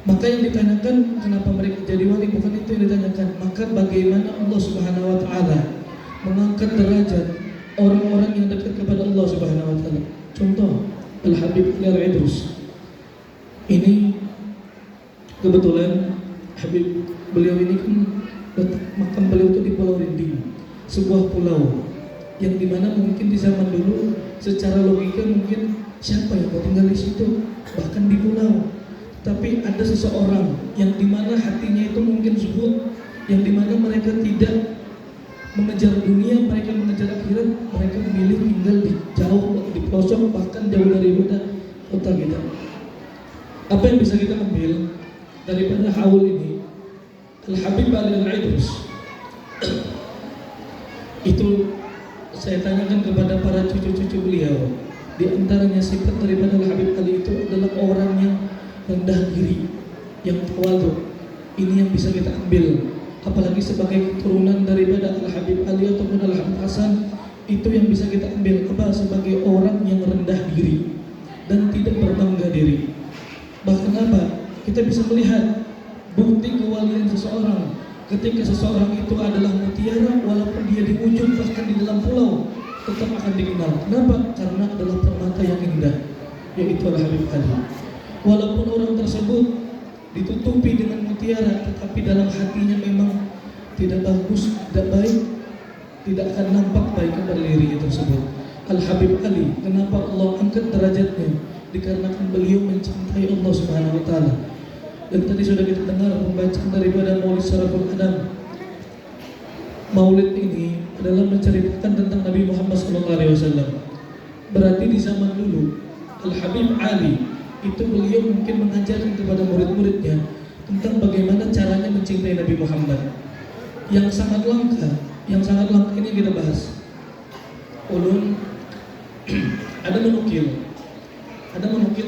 Maka yang ditanyakan kenapa mereka jadi wali, bukan itu yang ditanyakan. Maka bagaimana Allah Subhanahu wa taala mengangkat derajat orang-orang yang dekat kepada Allah Subhanahu wa taala. Contoh Al-Habib Ali Al-Idrus. Ini kebetulan Habib beliau ini kan makam beliau itu di Pulau Rinding, sebuah pulau yang dimana mungkin di zaman dulu secara logika mungkin siapa yang mau tinggal di situ, bahkan di pulau. Tapi ada seseorang yang dimana hatinya itu mungkin zuhud, yang dimana mereka tidak mengejar dunia, mereka mengejar akhirat, mereka memilih tinggal di jauh, di pelosok, bahkan jauh daripada kota kita. Apa yang bisa kita ambil daripada haul ini? Al-Habib Ali Al-Idrus itu saya tanyakan kepada para cucu-cucu beliau, di antaranya sifat daripada Al-Habib Ali itu adalah orang yang rendah diri, yang tawadhu. Ini yang bisa kita ambil, apalagi sebagai keturunan daripada Al-Habib Ali ataupun Al-Habib Hasan, itu yang bisa kita ambil apa? Sebagai orang yang rendah diri dan tidak berbangga diri. Bahkan apa? Kita bisa melihat bukti kewalian seseorang ketika seseorang itu adalah mutiara, walaupun dia di ujung bahkan di dalam pulau tetap akan dikenal. Kenapa? Karena adalah permata yang indah, yaitu Al-Habib Ali. Walaupun orang tersebut ditutupi dengan mutiara, tetapi dalam hatinya memang tidak bagus, tidak baik, tidak akan nampak baik kepada diri tersebut. Al-Habib Ali, kenapa Allah angkat derajatnya? Dikarenakan beliau mencintai Allah Subhanahu wa taala. Dan tadi sudah kita dengar pembacaan daripada Maulid Syaraful Anam. Maulid ini adalah menceritakan tentang Nabi Muhammad SAW. Berarti di zaman dulu Al-Habib Ali itu beliau mungkin mengajarkan kepada murid-muridnya tentang bagaimana caranya mencintai Nabi Muhammad. Yang sangat langka ini kita bahas. Ulun ada menukil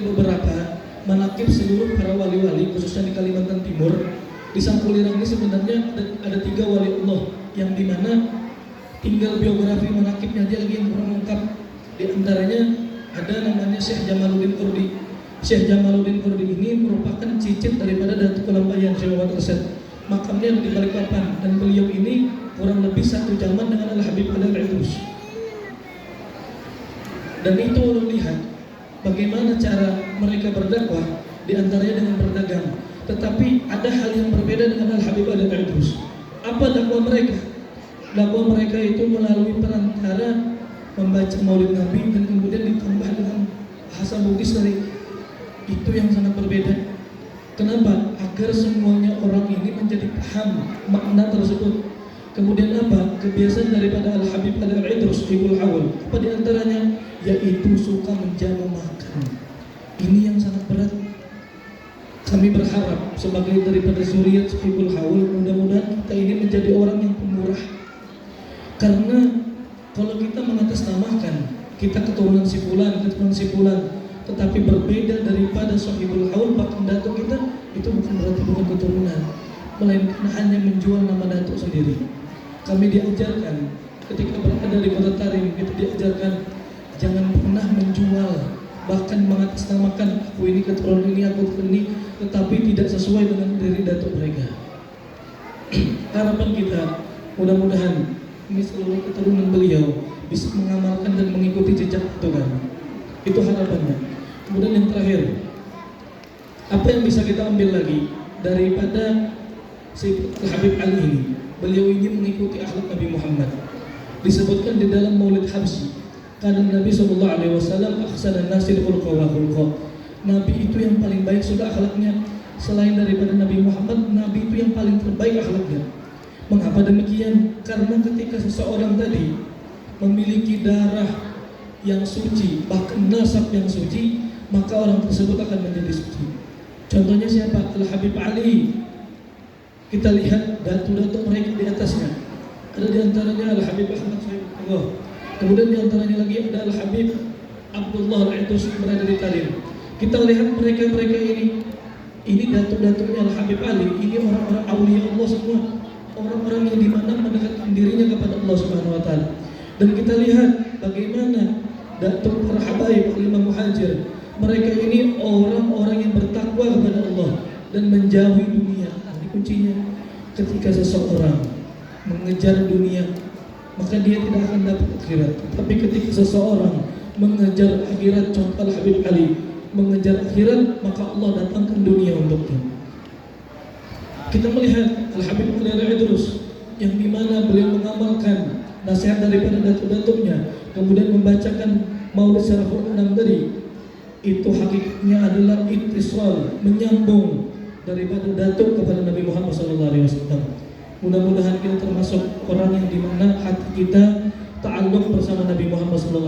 beberapa manakib seluruh para wali-wali, khususnya di Kalimantan Timur. Di Sampulirang ini sebenarnya ada 3 wali Allah yang dimana tinggal biografi manakibnya aja lagi yang kurang lengkap. Di antaranya ada namanya Syekh Jamaluddin Qurdi. Syekh Jamaluddin Qurdi ini merupakan cicit daripada Datuk Kelambayan Syekh Muhammad Arsyad. Makamnya di Balikpapan, dan beliau ini kurang lebih satu zaman dengan Al-Habib Ali Al-Idrus. Dan itu ulun lihat bagaimana cara mereka berdakwah, di antaranya dengan berdagang. Tetapi ada hal yang berbeda dengan Al-Habib Ali Al-Idrus. Apa dakwah mereka? Dakwah mereka itu melalui perantara membaca Maulid Nabi dan kemudian ditambah dengan bahasa Bugis dari itu yang sangat berbeda. Kenapa? Agar semuanya orang ini menjadi paham makna tersebut. Kemudian apa? Kebiasaan daripada Al-Habib Ali Al-Idrus Ibul Hawl, apa di antaranya? Yaitu suka menjamu makan. Ini yang sangat berat. Kami berharap sebagai daripada zuriat Ibul Hawl, mudah-mudahan kita ini menjadi orang yang pemurah. Karena kalau kita mengatasnamakan kita keturunan si fulan, tetapi berbeda daripada Sahibul Haul, bahkan datuk kita, itu bukan keturunan, melainkan hanya menjual nama datuk sendiri. Kami diajarkan ketika berada di Kota Tarim, kita diajarkan jangan pernah menjual, bahkan mengatasnamakan aku ini keturunan ini, aku ini, tetapi tidak sesuai dengan diri datuk mereka. Harapan kita mudah-mudahan ini seluruh keturunan beliau bisa mengamalkan dan mengikuti jejak itu kan. Itu harapannya. Kemudian yang terakhir, apa yang bisa kita ambil lagi daripada si Habib Ali ini? Beliau ini mengikuti akhlak Nabi Muhammad. Disebutkan di dalam Maulid Habsyi, karena Nabi SAW ahsanan nasir khulqa wa khulqa. Nabi itu yang paling baik sudah akhlaknya. Selain daripada Nabi Muhammad, Nabi itu yang paling terbaik akhlaknya. Mengapa demikian? Karena ketika seseorang tadi memiliki darah yang suci, bahkan nasab yang suci, maka orang tersebut akan menjadi suci. Contohnya siapa? Al-Habib Ali. Kita lihat datu-datu mereka di atasnya. Ada di antaranya Al-Habib Ahmad Syaibullah. Kemudian di antaranya lagi ada Al-Habib Abdullah Al-Idrus berada di Tarim. Kita lihat mereka-mereka ini datuk-datuknya Al-Habib Ali, ini orang-orang aulia Allah semua, orang-orang yang dimana mendekatkan dirinya kepada Allah Subhanahu wa taala. Dan kita lihat bagaimana datuk para habaib Imam Muhajir, mereka ini orang-orang yang bertakwa kepada Allah dan menjauhi dunia. Ini kuncinya. Ketika seseorang mengejar dunia, maka dia tidak akan dapat akhirat. Tapi ketika seseorang mengejar akhirat, contoh Habib Ali mengejar akhirat, maka Allah datangkan dunia untuknya. Kita melihat Al-Habib Ali Al-Idrus yang dimana beliau mengamalkan nasihat daripada datuk-datuknya, kemudian membacakan maulid secara Quran tadi, itu hakikatnya adalah ittisal, menyambung daripada datuk kepada Nabi Muhammad SAW. Mudah-mudahan kita termasuk orang yang dimana hati kita ta'alluq bersama Nabi Muhammad SAW.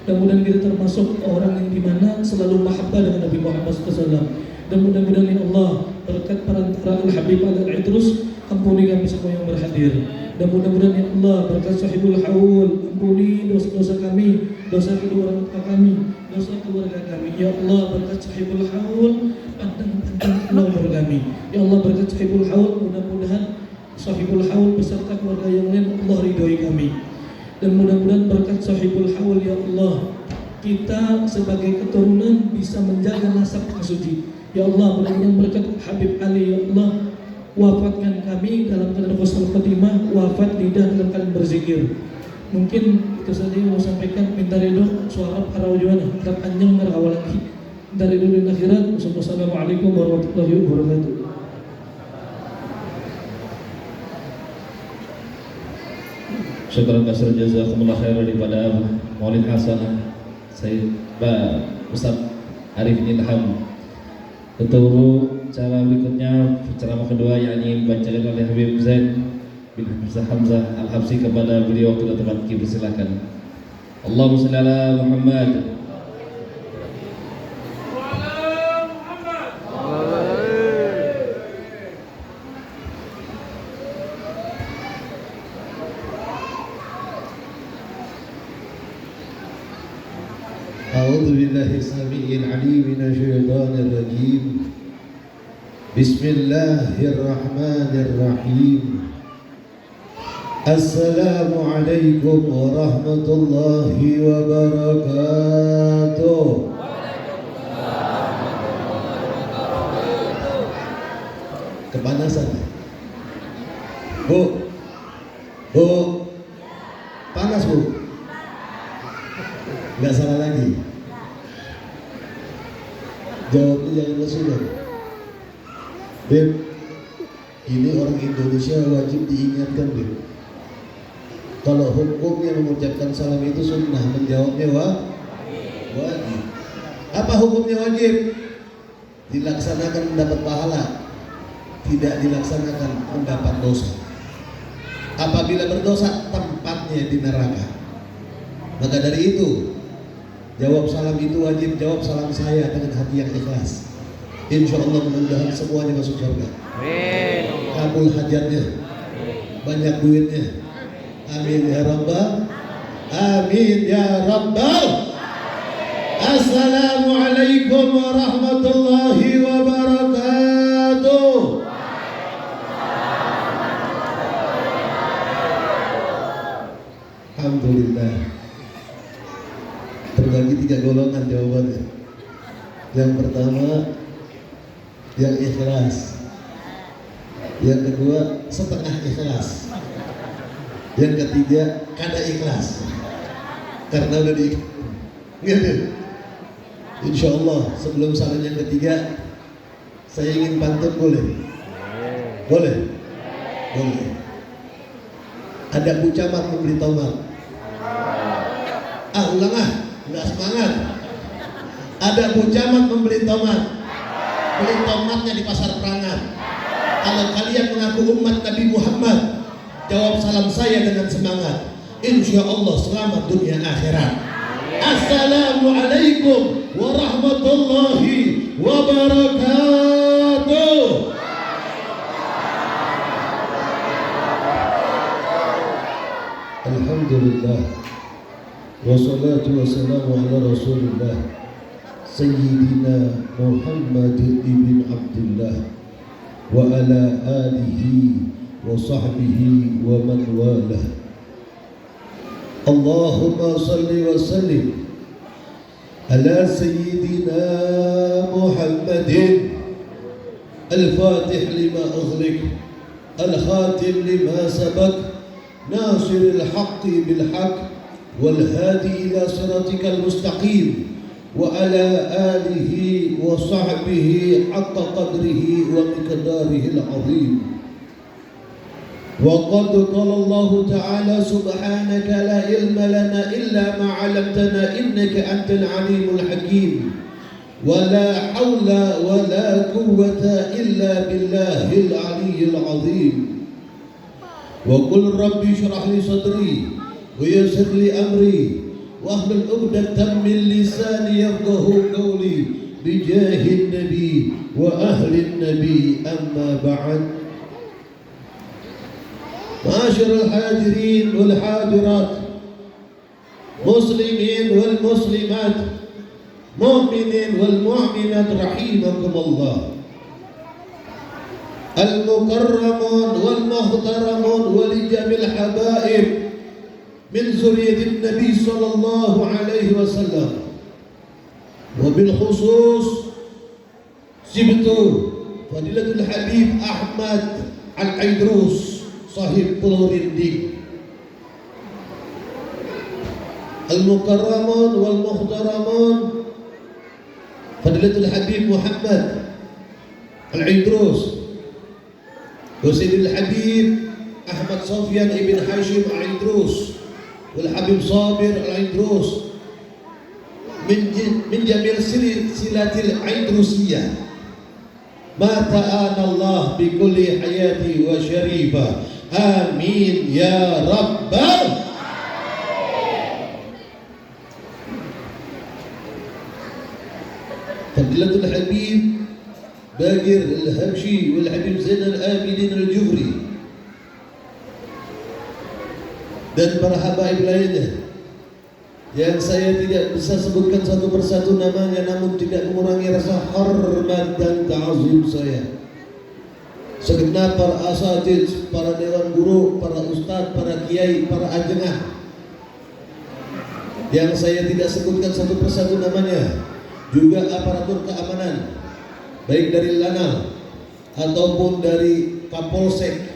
Mudah-mudahan kita termasuk orang yang dimana selalu mahabbah dengan Nabi Muhammad SAW. Dan mudah-mudahan ya Allah berkat perantara Al-Habib Al-Idrus, ampuni kami semua yang berhadir. Dan mudah-mudahan ya Allah berkat Sahibul Haul, ampuni dosa-dosa kami, dosa kedua orang tua kami, dosa keluarga kami. Ya Allah berkat Sahibul Haul, pandang-pandang umur kami. Ya Allah berkat Sahibul Haul, mudah-mudahan Sahibul Haul beserta keluarga yang lain Allah ridhoi kami. Dan mudah-mudahan berkat Sahibul Haul ya Allah, kita sebagai keturunan bisa menjaga nasab yang suci. Ya Allah, mudah-mudahan berkat Habib Ali ya Allah, wafatkan kami dalam keadaan husnul khotimah, wafat lidah dalam keadaan berzikir. Mungkin itu saja yang mau sampaikan. Minta ridho suara para ujuan harap panjang merawal lagi dari dunia akhirat. Wassalamualaikum warahmatullahi wabarakatuh. Syukran kasir jazakumullah khair daripada Maulid Hasanah Sayyid Ustaz Arifin Ilham. Untuk cara berikutnya, ceramah kedua yakni dibacakan oleh Habib Zaid bin Hamzah Al-Habsyi kepada beliau. Kita tempat silakan. Allahumma shalli ala Muhammad. أعوذ بالله السميع العليم من الشيطان الرجيم بسم الله الرحمن الرحيم السلام عليكم ورحمة الله وبركاته. Kepanasan Bu, panas Bu? Nggak salah lagi. Jawabnya jangan lesu. Beb, ini orang Indonesia wajib diingatkan Beb. Kalau hukumnya mengucapkan salam itu sunnah, menjawabnya wajib. Apa hukumnya wajib? Dilaksanakan mendapat pahala, tidak dilaksanakan mendapat dosa. Apabila berdosa, tempatnya di neraka. Maka dari itu, jawab salam itu wajib. Jawab salam saya dengan hati yang ikhlas. Insya Allah mudah-mudahan semuanya masuk surga. Amin. Kabul hajatnya, banyak duitnya. Amin ya Rabbal. Amin ya Rabbal. Assalamualaikum warahmatullahi wabarakatuh. Alhamdulillah. Terbagi 3 golongan jawabannya. Yang pertama, yang ikhlas. Yang kedua, setengah ikhlas. Yang ketiga, kada ikhlas. Karena udah diikhlas. Insya Allah sebelum salam yang ketiga, saya ingin pantun, boleh? Boleh? Boleh. Ada Bu Camat membeli tomat. Ulang nggak semangat. Ada Bu Camat membeli tomat. Beli tomatnya di pasar Perangan. Kalau kalian mengaku umat Nabi Muhammad, jawab salam saya dengan semangat. Insya Allah selamat dunia akhirat. Assalamualaikum warahmatullahi wabarakatuh. Alhamdulillah. والصلاة والسلام على رسول الله سيدنا محمد بن عبد الله وعلى آله وصحبه ومن والاه. اللهم صل وسلم على سيدنا محمد الفاتح لما أغلق الخاتم لما سبق ناصر الحق بالحق والهادي إلى صراطك المستقيم وعلى آله وصحبه حق قدره ومقداره العظيم. وقد قال الله تعالى سبحانك لا علم لنا إلا ما علمتنا إنك أنت العليم الحكيم ولا حول ولا قوة إلا بالله العلي العظيم. وقل ربي اشرح لي صدري ويسر لي أمري واحلل عقدة من لساني يفقهوا قولي بجاه النبي وأهل النبي أما بعد. معاشر الحاضرين والحاضرات مسلمين والمسلمات مؤمنين والمؤمنات رحمكم الله. المكرمون والمحترمون ولجميع الحبائب من ذرية النبي صلى الله عليه وسلم وبالخصوص سبت فضيلة الحبيب أحمد العيدروس صاحب Pulau Rindik. Al-Mukarramun wal-Muhtaramun Fadilatul Habib Muhammad Al-Idrus wa Sayyidil Habib Ahmad Sofyan ibn Hashim Al-Idrus wal Habib Sabir Al-Idrus min jamil silatil Idrusiyah ma ta'ana Allah bi kulli hayati wa syarifah. Amin ya rabbal. Fadilatul Habib Bagir Al-Habsyi wal Habib Zain Al-Abidin Al-Jufri dan para habaib lainnya yang saya tidak bisa sebutkan satu persatu namanya, namun tidak mengurangi rasa hormat dan ta'zim saya. Segenap para asatidz, para dewan guru, para ustadz, para kiai, para ajengah yang saya tidak sebutkan satu persatu namanya, juga aparatur keamanan baik dari Lanal ataupun dari Kapolsek,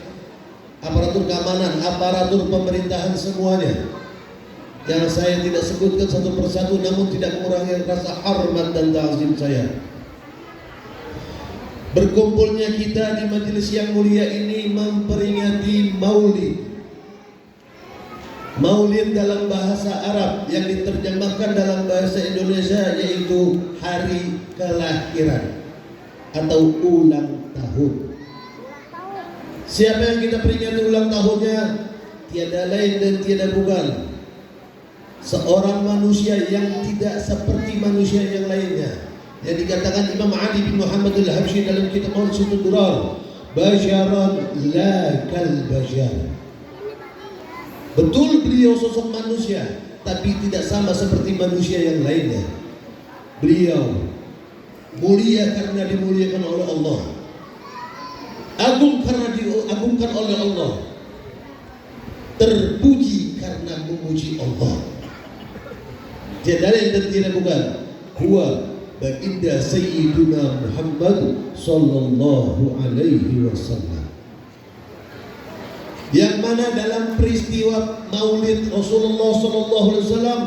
aparatur keamanan, aparatur pemerintahan semuanya yang saya tidak sebutkan satu persatu, namun tidak mengurangi rasa hormat dan ta'zim saya. Berkumpulnya kita di majelis yang mulia ini memperingati Maulid. Maulid dalam bahasa Arab yang diterjemahkan dalam bahasa Indonesia yaitu hari kelahiran atau ulang tahun. Siapa yang kita peringati ulang tahunnya? Tiada lain dan tiada bukan seorang manusia yang tidak seperti manusia yang lainnya, yang dikatakan Imam Ali bin Muhammad Al-Habsyi dalam kitab Maulid Durar, basyaran la kal bashar. Betul beliau sosok manusia, tapi tidak sama seperti manusia yang lainnya. Beliau mulia karena dimuliakan oleh Allah, agung karena diagungkan oleh Allah, terpuji karena memuji Allah. Tiada lain dan tidak bukan huwa baginda Sayyiduna Muhammad sallallahu alaihi wasallam, yang mana dalam peristiwa Maulid Rasulullah sallallahu alaihi wasallam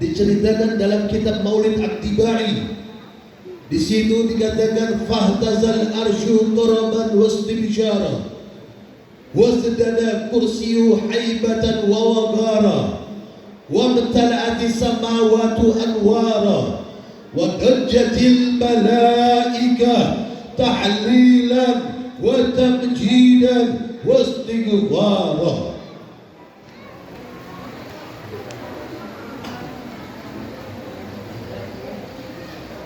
diceritakan dalam kitab Maulid At-Tibai. Di situ dikatakan fahtazal arsyu turaban wastibsyara wasdada kursiyu haibatan wa wagara وامتلأت السماوات أنوارا وضجت الملائكة تحليلا وتمجيدا واستغفارا.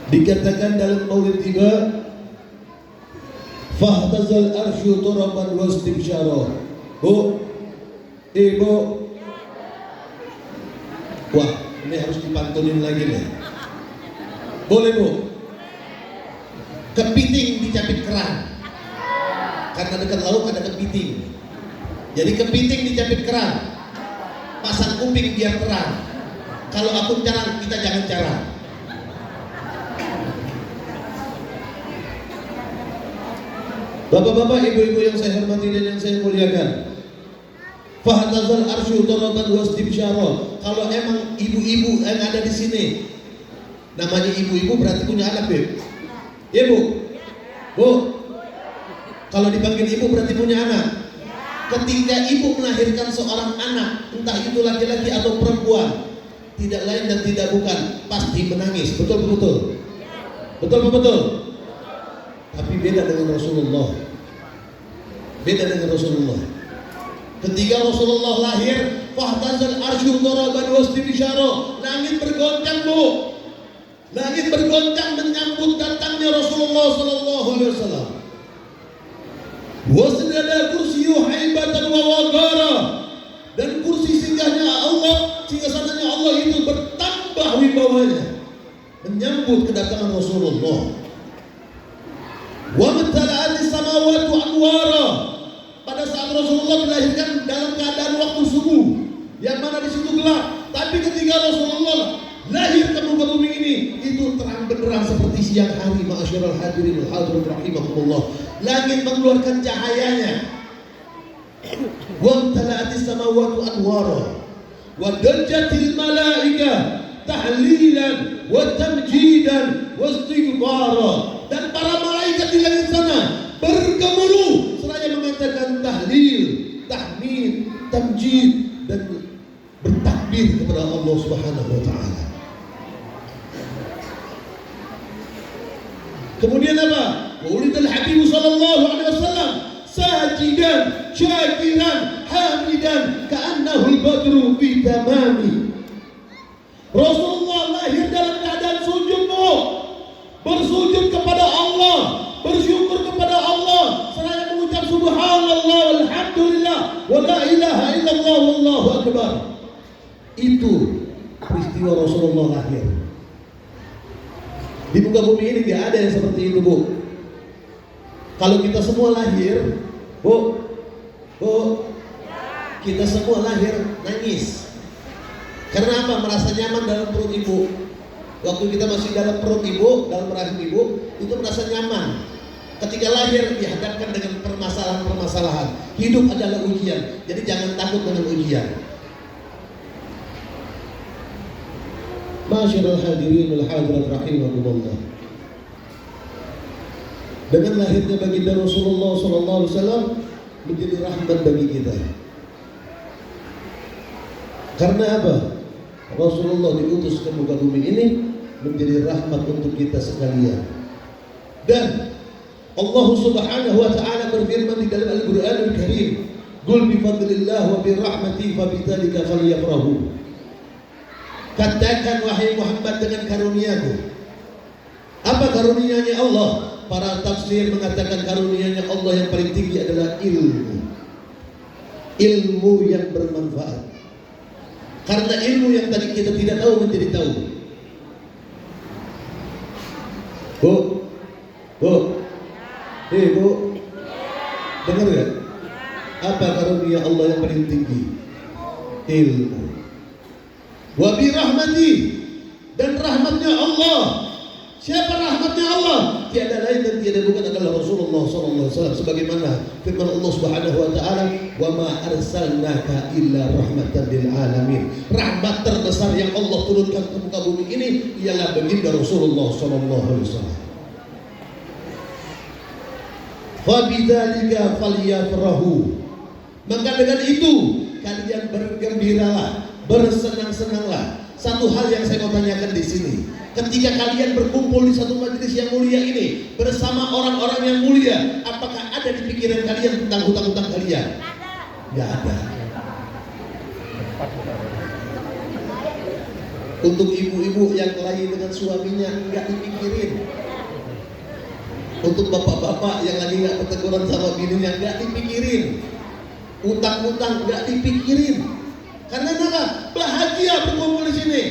Dikatakan dalam Maulid tiba, fahtazal arsyu turaban wastibsyara. Bu, ibu, wah, Ini harus dipantunin lagi nih. Boleh Bu? Kepiting dicapit kerang. Karena dekat laut ada kepiting. Jadi kepiting dicapit kerang. Pasang kuping biar terang. Kalau aku carang, kita jangan carang. Bapak-bapak, ibu-ibu yang saya hormati dan yang saya muliakan, fahtazal arsyu taraban wastibsyara. Kalau emang ibu-ibu yang ada di sini, namanya ibu-ibu berarti punya anak, Beb. Ya Bu? Bu? Kalau dipanggil ibu berarti punya anak. Ketika ibu melahirkan seorang anak, entah itu laki-laki atau perempuan, tidak lain dan tidak bukan, pasti menangis. Betul betul. Betul betul. Tapi beda dengan Rasulullah. Beda dengan Rasulullah. Ketika Rasulullah lahir, fahtazal arsyu daraban wastibsyara. Langit bergoncang, Bu. Langit bergoncang menyambut datangnya Rasulullah sallallahu alaihi wasallam. Wasnada kursiyu haibatan wa waqara. Dan kursi singgahnya Allah, singgasananya Allah itu bertambah wibawanya menyambut kedatangan Rasulullah. Wa matala'ati samawati anwara. Pada saat Rasulullah dilahirkan dalam keadaan waktu subuh, yang mana di situ gelap. Tapi ketika Rasulullah lahir ke muka bumi ini, itu terang benderang seperti siang hari. Ma'asyiral hadirin wal hadirat rahimakumullah. Langit mengeluarkan cahayanya. Wa tala'atis samawati anwara wa dajjatil malaika tahlilan wa tamjidan wa istighfara. Dan para malaikat di langit sana bergemuruh seraya mengatakan tahlil, tahmid, tamjid dan bertakbir kepada Allah Subhanahu wa taala. Kemudian apa? Ulidal Habib sallallahu alaihi wasallam sajidan, syakiran, hamidan, ka'annahu al-badru bi tamami. Rasulullah lahir dalam keadaan sujud, Bu. Bersujud kepada Allah, bersyukur kepada Allah, seraya mengucap subhanallah walhamdulillah wa la ilaha illallah wallahu akbar. Itu peristiwa Rasulullah lahir. Di muka bumi ini tidak ada yang seperti itu, Bu. Kalau kita semua lahir, Bu, kita semua lahir nangis. Karena apa? Merasa nyaman dalam perut ibu. Waktu kita masih dalam perut ibu, dalam rahim ibu, itu merasa nyaman. Ketika lahir dihadapkan dengan permasalahan-permasalahan. Hidup adalah ujian. Jadi jangan takut dengan ujian. Masyarul hadirin wal hadirat rahimakumullah. Dengan lahirnya baginda Rasulullah sallallahu alaihi wasallam menjadi rahmat bagi kita. Karena apa? Rasulullah diutus ke muka bumi ini menjadi rahmat untuk kita sekalian. Dan Allah Subhanahu wa taala berfirman di dalam Al-Qur'anul Karim, "Qul bi fadlillah wa bi rahmatihi fa bidzalika falyafrahu." Katakan wahai Muhammad dengan karuniaku. Apa karunianya Allah? Para tafsir mengatakan karunianya Allah yang paling tinggi adalah ilmu. Ilmu yang bermanfaat. Karena ilmu yang tadi kita tidak tahu menjadi tahu. Bu, Bu, dengar gak? Apa karunia Allah yang paling tinggi? Ilmu. Wa bi rahmati, dan rahmatnya Allah. Siapa rahmatnya Allah? Tiada lain dan tiada bukan adalah Rasulullah sallallahu alaihi wasallam, sebagaimana firman Allah Subhanahu wa taala, "Wa ma arsalnaka illa rahmatan lil alamin." Rahmat terbesar yang Allah turunkan ke muka bumi ini ialah baginda Rasulullah sallallahu alaihi wasallam. Fa bidzalika falyafrahu. Maka dengan itu kalian bergembiralah, bersenang-senanglah. Satu hal yang saya mau tanyakan di sini. Ketika kalian berkumpul di satu majelis yang mulia ini bersama orang-orang yang mulia, apakah ada di pikiran kalian tentang hutang-hutang kalian? Tidak ada. Untuk ibu-ibu yang kelahi dengan suaminya, nggak dipikirin. Untuk bapak-bapak yang lagi nggak berteguran sama bininya, nggak dipikirin. Utang-utang nggak dipikirin. Karena apa? Bahagia berkumpul di sini.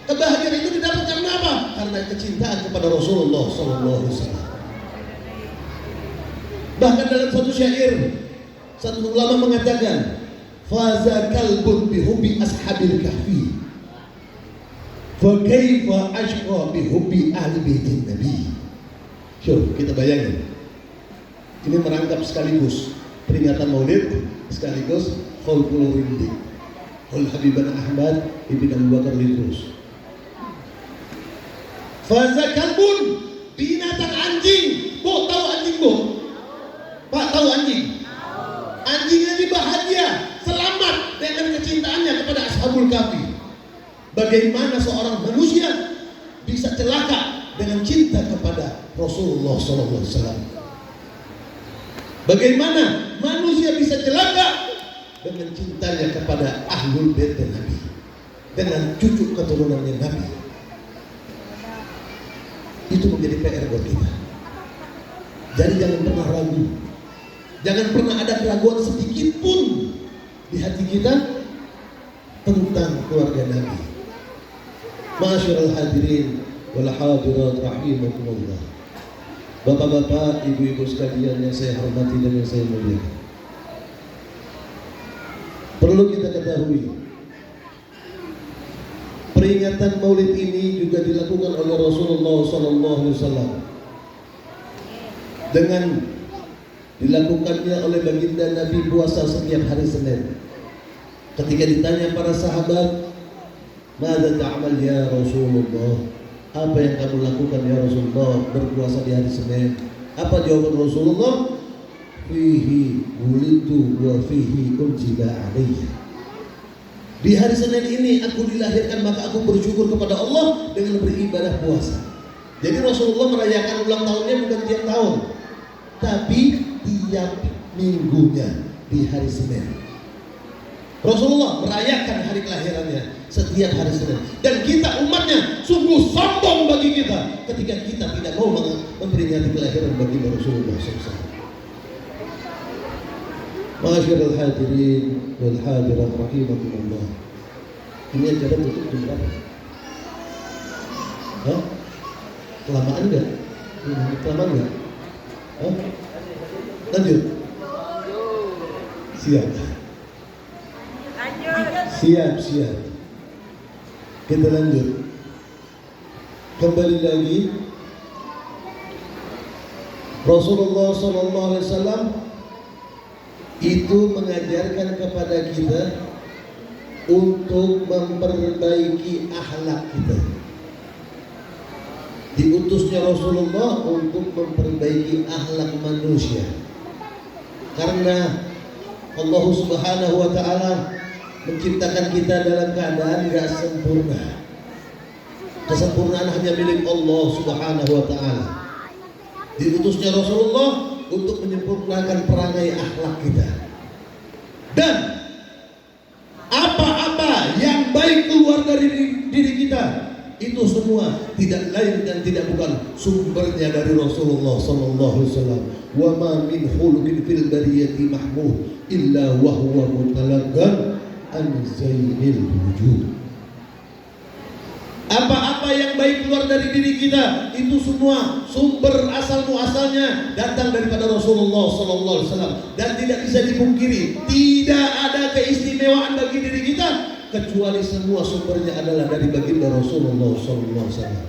Kebahagiaan itu didapat karena apa? Karena kecintaan kepada Rasulullah SAW. Bahkan dalam satu syair, satu ulama mengatakan, faza kalbun bihubbi ashabil kahfi, fa kaifa ashqa bihubbi ahli baitin nabi. Syuh, kita bayangin. Ini merangkap sekaligus peringatan Maulid, sekaligus Khalqul Rindi, Khul Habiban Ahmad Ibn Abu Bakar Lidrus. Faza kalbun, binatang anjing. Bu, tahu anjing bu? Pak, tahu anjing? Anjing ini bahagia, selamat dengan kecintaannya kepada Ashabul Kahfi. Bagaimana seorang manusia bisa celaka dengan cinta kepada Rasulullah SAW? Bagaimana manusia bisa celaka dengan cintanya kepada Ahlul Bait Nabi, dengan cucu keturunannya Nabi? Itu menjadi PR buat kita. Jadi jangan pernah ragu, jangan pernah ada keraguan sedikit pun di hati kita tentang keluarga Nabi. Ma'asyiral hadirin wal hadirat rahimakumullah. Bapak-bapak, ibu-ibu sekalian yang saya hormati dan yang saya muliakan. Perlu kita ketahui, peringatan Maulid ini juga dilakukan oleh Rasulullah SAW dengan dilakukannya oleh baginda Nabi puasa setiap hari Senin. Ketika ditanya para sahabat, "Mada ta'mal ya Rasulullah?" Apa yang kamu lakukan ya Rasulullah berpuasa di hari Senin? Apa jawaban Rasulullah? Fihi wulidu wa fihi unzila alayya. Di hari Senin ini aku dilahirkan, maka aku bersyukur kepada Allah dengan beribadah puasa. Jadi Rasulullah merayakan ulang tahunnya bukan tiap tahun, tapi tiap minggunya di hari Senin. Rasulullah merayakan hari kelahirannya setiap hari Senin. Dan kita umatnya sungguh sombong bagi kita ketika kita tidak mau memperingati kelahiran baginda Rasulullah SAW. Ma'asyiral hadirin wal hadirat rahimakumullah. Ini acara tutup jam berapa? Hah? Kelamaan enggak? Kelamaan enggak? Hah? Lanjut. Siap. Siap. Kita lanjut. Kembali lagi. Rasulullah SAW itu mengajarkan kepada kita untuk memperbaiki akhlak kita. Diutusnya Rasulullah untuk memperbaiki akhlak manusia. Karena Allah Subhanahu wa Ta'ala menciptakan kita dalam keadaan tidak sempurna. Kesempurnaan hanya milik Allah Subhanahu wa Ta'ala. Diutusnya Rasulullah untuk menyempurnakan perangai akhlak kita. Dan apa-apa yang baik keluar dari diri kita, itu semua tidak lain dan tidak bukan sumbernya dari Rasulullah sallallahu alaihi wasallam. Wa ma min khuluqin fil bariyati mahmud illa wa huwa mutalaggan an zainil wujud. Apa-apa yang baik keluar dari diri kita, itu semua sumber asal muasalnya datang daripada Rasulullah sallallahu alaihi wasallam, dan tidak bisa dipungkiri, tidak ada keistimewaan bagi diri kita kecuali semua sumbernya adalah dari baginda Rasulullah sallallahu alaihi wasallam.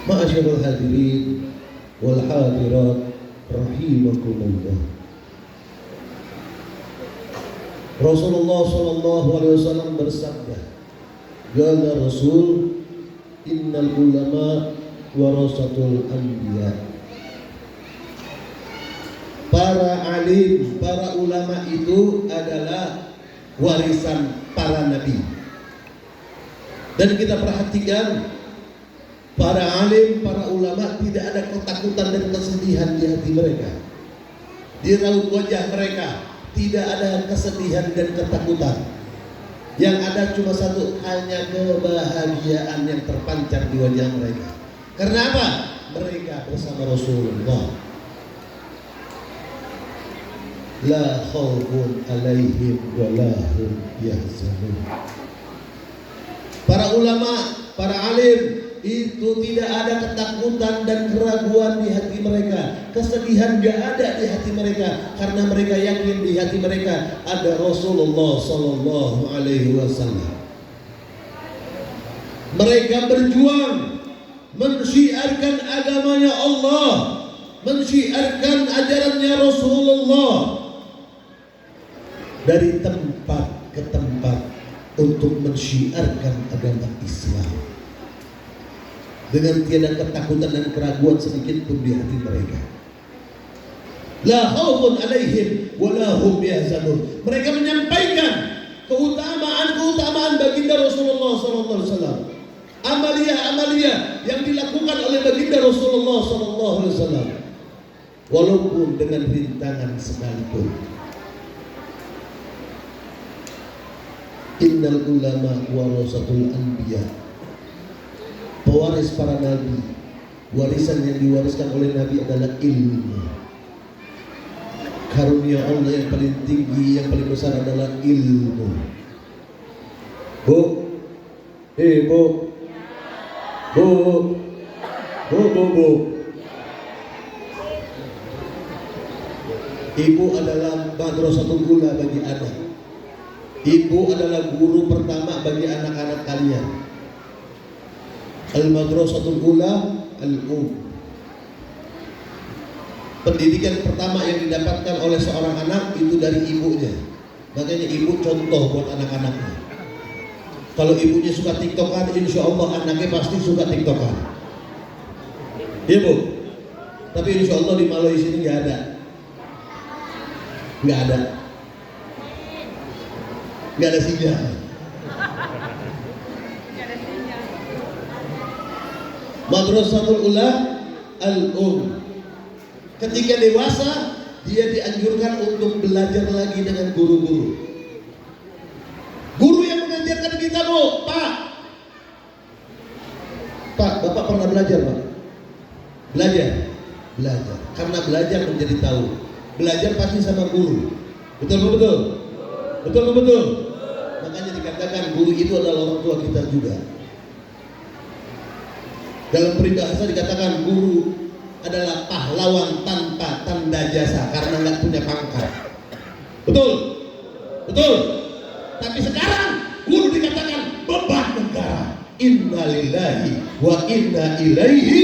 Ma'asyiral hadirin wal hadirat rahimakumullah. Rasulullah sallallahu alaihi wasallam bersabda, qala Rasul, innal ulama warasatul anbiya. Para alim, para ulama itu adalah warisan para nabi. Dan kita perhatikan, para alim, para ulama tidak ada ketakutan dan kesedihan di hati mereka. Di raut wajah mereka tidak ada kesedihan dan ketakutan. Yang ada cuma satu, hanya kebahagiaan yang terpancar di wajah mereka. Karena apa? Mereka bersama Rasulullah. La khaufun alaihim wa la hum yahzanun. para ulama, para alim, itu tidak ada ketakutan dan keraguan di hati mereka, kesedihan gak ada di hati mereka, karena mereka yakin di hati mereka ada Rasulullah Sallallahu Alaihi Wasallam. Mereka berjuang mensyiarkan agamanya Allah, mensyiarkan ajarannya Rasulullah dari tempat ke tempat untuk mensyiarkan agama Islam dengan tiada ketakutan dan keraguan sedikit pun di hati mereka. La khaufun alaihim wa la hum yahzanun. Mereka menyampaikan keutamaan baginda Rasulullah sallallahu alaihi wasallam. Amalia yang dilakukan oleh baginda Rasulullah sallallahu alaihi wasallam. Walaupun dengan rintangan sekalipun. Innal ulama warasatul anbiya. Pewaris para nabi, warisan yang diwariskan oleh nabi adalah ilmu. Karunia Allah yang paling tinggi, yang paling besar adalah ilmu. Bu, bu. Ibu adalah madrasatul ula bagi anak. Ibu adalah guru pertama bagi anak-anak kalian. Al-madrasatul ula al-um. Pendidikan pertama yang didapatkan oleh seorang anak itu dari ibunya. Makanya ibu contoh buat anak-anaknya. Kalau ibunya suka tiktokan, insya Allah anaknya pasti suka tiktokan. Iya bu. Tapi insya Allah di Malaysia sini nggak ada. Nggak ada sinyal. Madrasatul ula al-um. Ketika dewasa, dia dianjurkan untuk belajar lagi dengan guru-guru. Guru yang mengajarkan kita, Bu, Pak, Bapak pernah belajar, Pak? Belajar. Karena belajar menjadi tahu. Belajar pasti sama guru. Betul? Makanya dikatakan guru itu adalah orang tua kita juga. Dalam peribahasa dikatakan guru adalah pahlawan tanpa tanda jasa karena nggak punya pangkat. Betul. Tapi sekarang guru dikatakan beban negara. Inna lillahi wa inna ilaihi.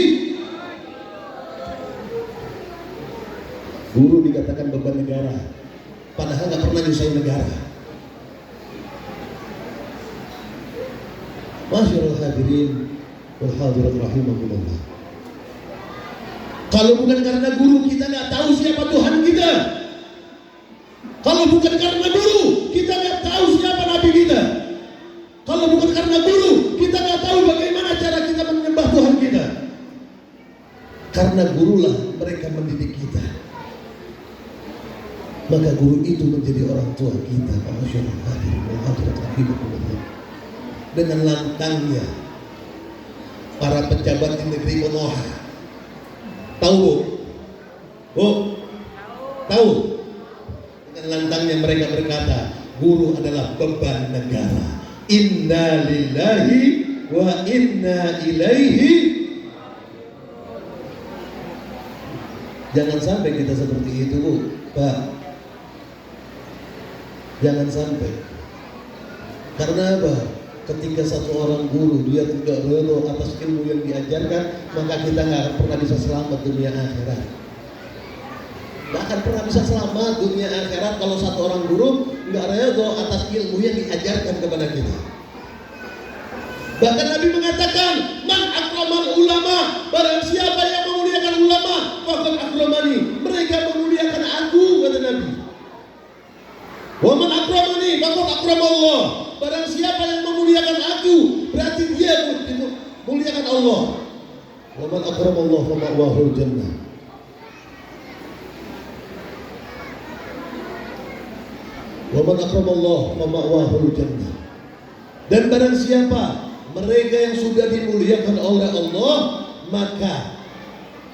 Guru dikatakan beban negara, padahal nggak pernah nyusahin negara. Masyarul hadirin wal hadirat rahimakumullah. Kalau bukan karena guru, kita nggak tahu siapa Tuhan kita. Kalau bukan karena guru, kita nggak tahu siapa Nabi kita. Kalau bukan karena guru, kita nggak tahu bagaimana cara kita menyembah Tuhan kita. Karena gurulah mereka mendidik kita. Maka guru itu menjadi orang tua kita. Masyaallah hadirin wal hadirat rahimakumullah. Dengan lantangnya para pejabat di negeri Konoha. Tahu? Tahu? Dengan lantangnya mereka berkata, guru adalah beban negara. Inna lillahi wa inna ilaihi. Jangan sampai kita seperti itu, Bu, Pak. Jangan sampai. Karena apa? Ketika satu orang guru dia tidak ridho atas ilmu yang diajarkan, maka kita nggak akan pernah bisa selamat dunia akhirat. Nggak akan pernah bisa selamat dunia akhirat kalau satu orang guru nggak ridho atas ilmu yang diajarkan kepada kita. Bahkan Nabi mengatakan, man akramal ulama, barang siapa yang memuliakan ulama, faqad akramani, mereka memuliakan aku, kata Nabi. Wa man akramani faqad akramallah. Barang siapa yang memuliakan aku, berarti dia memuliakan Allah. Wa man akramallah fa ma'wahul jannah. Wa man akramallah fa ma'wahul jannah. Dan barang siapa mereka yang sudah dimuliakan oleh Allah, maka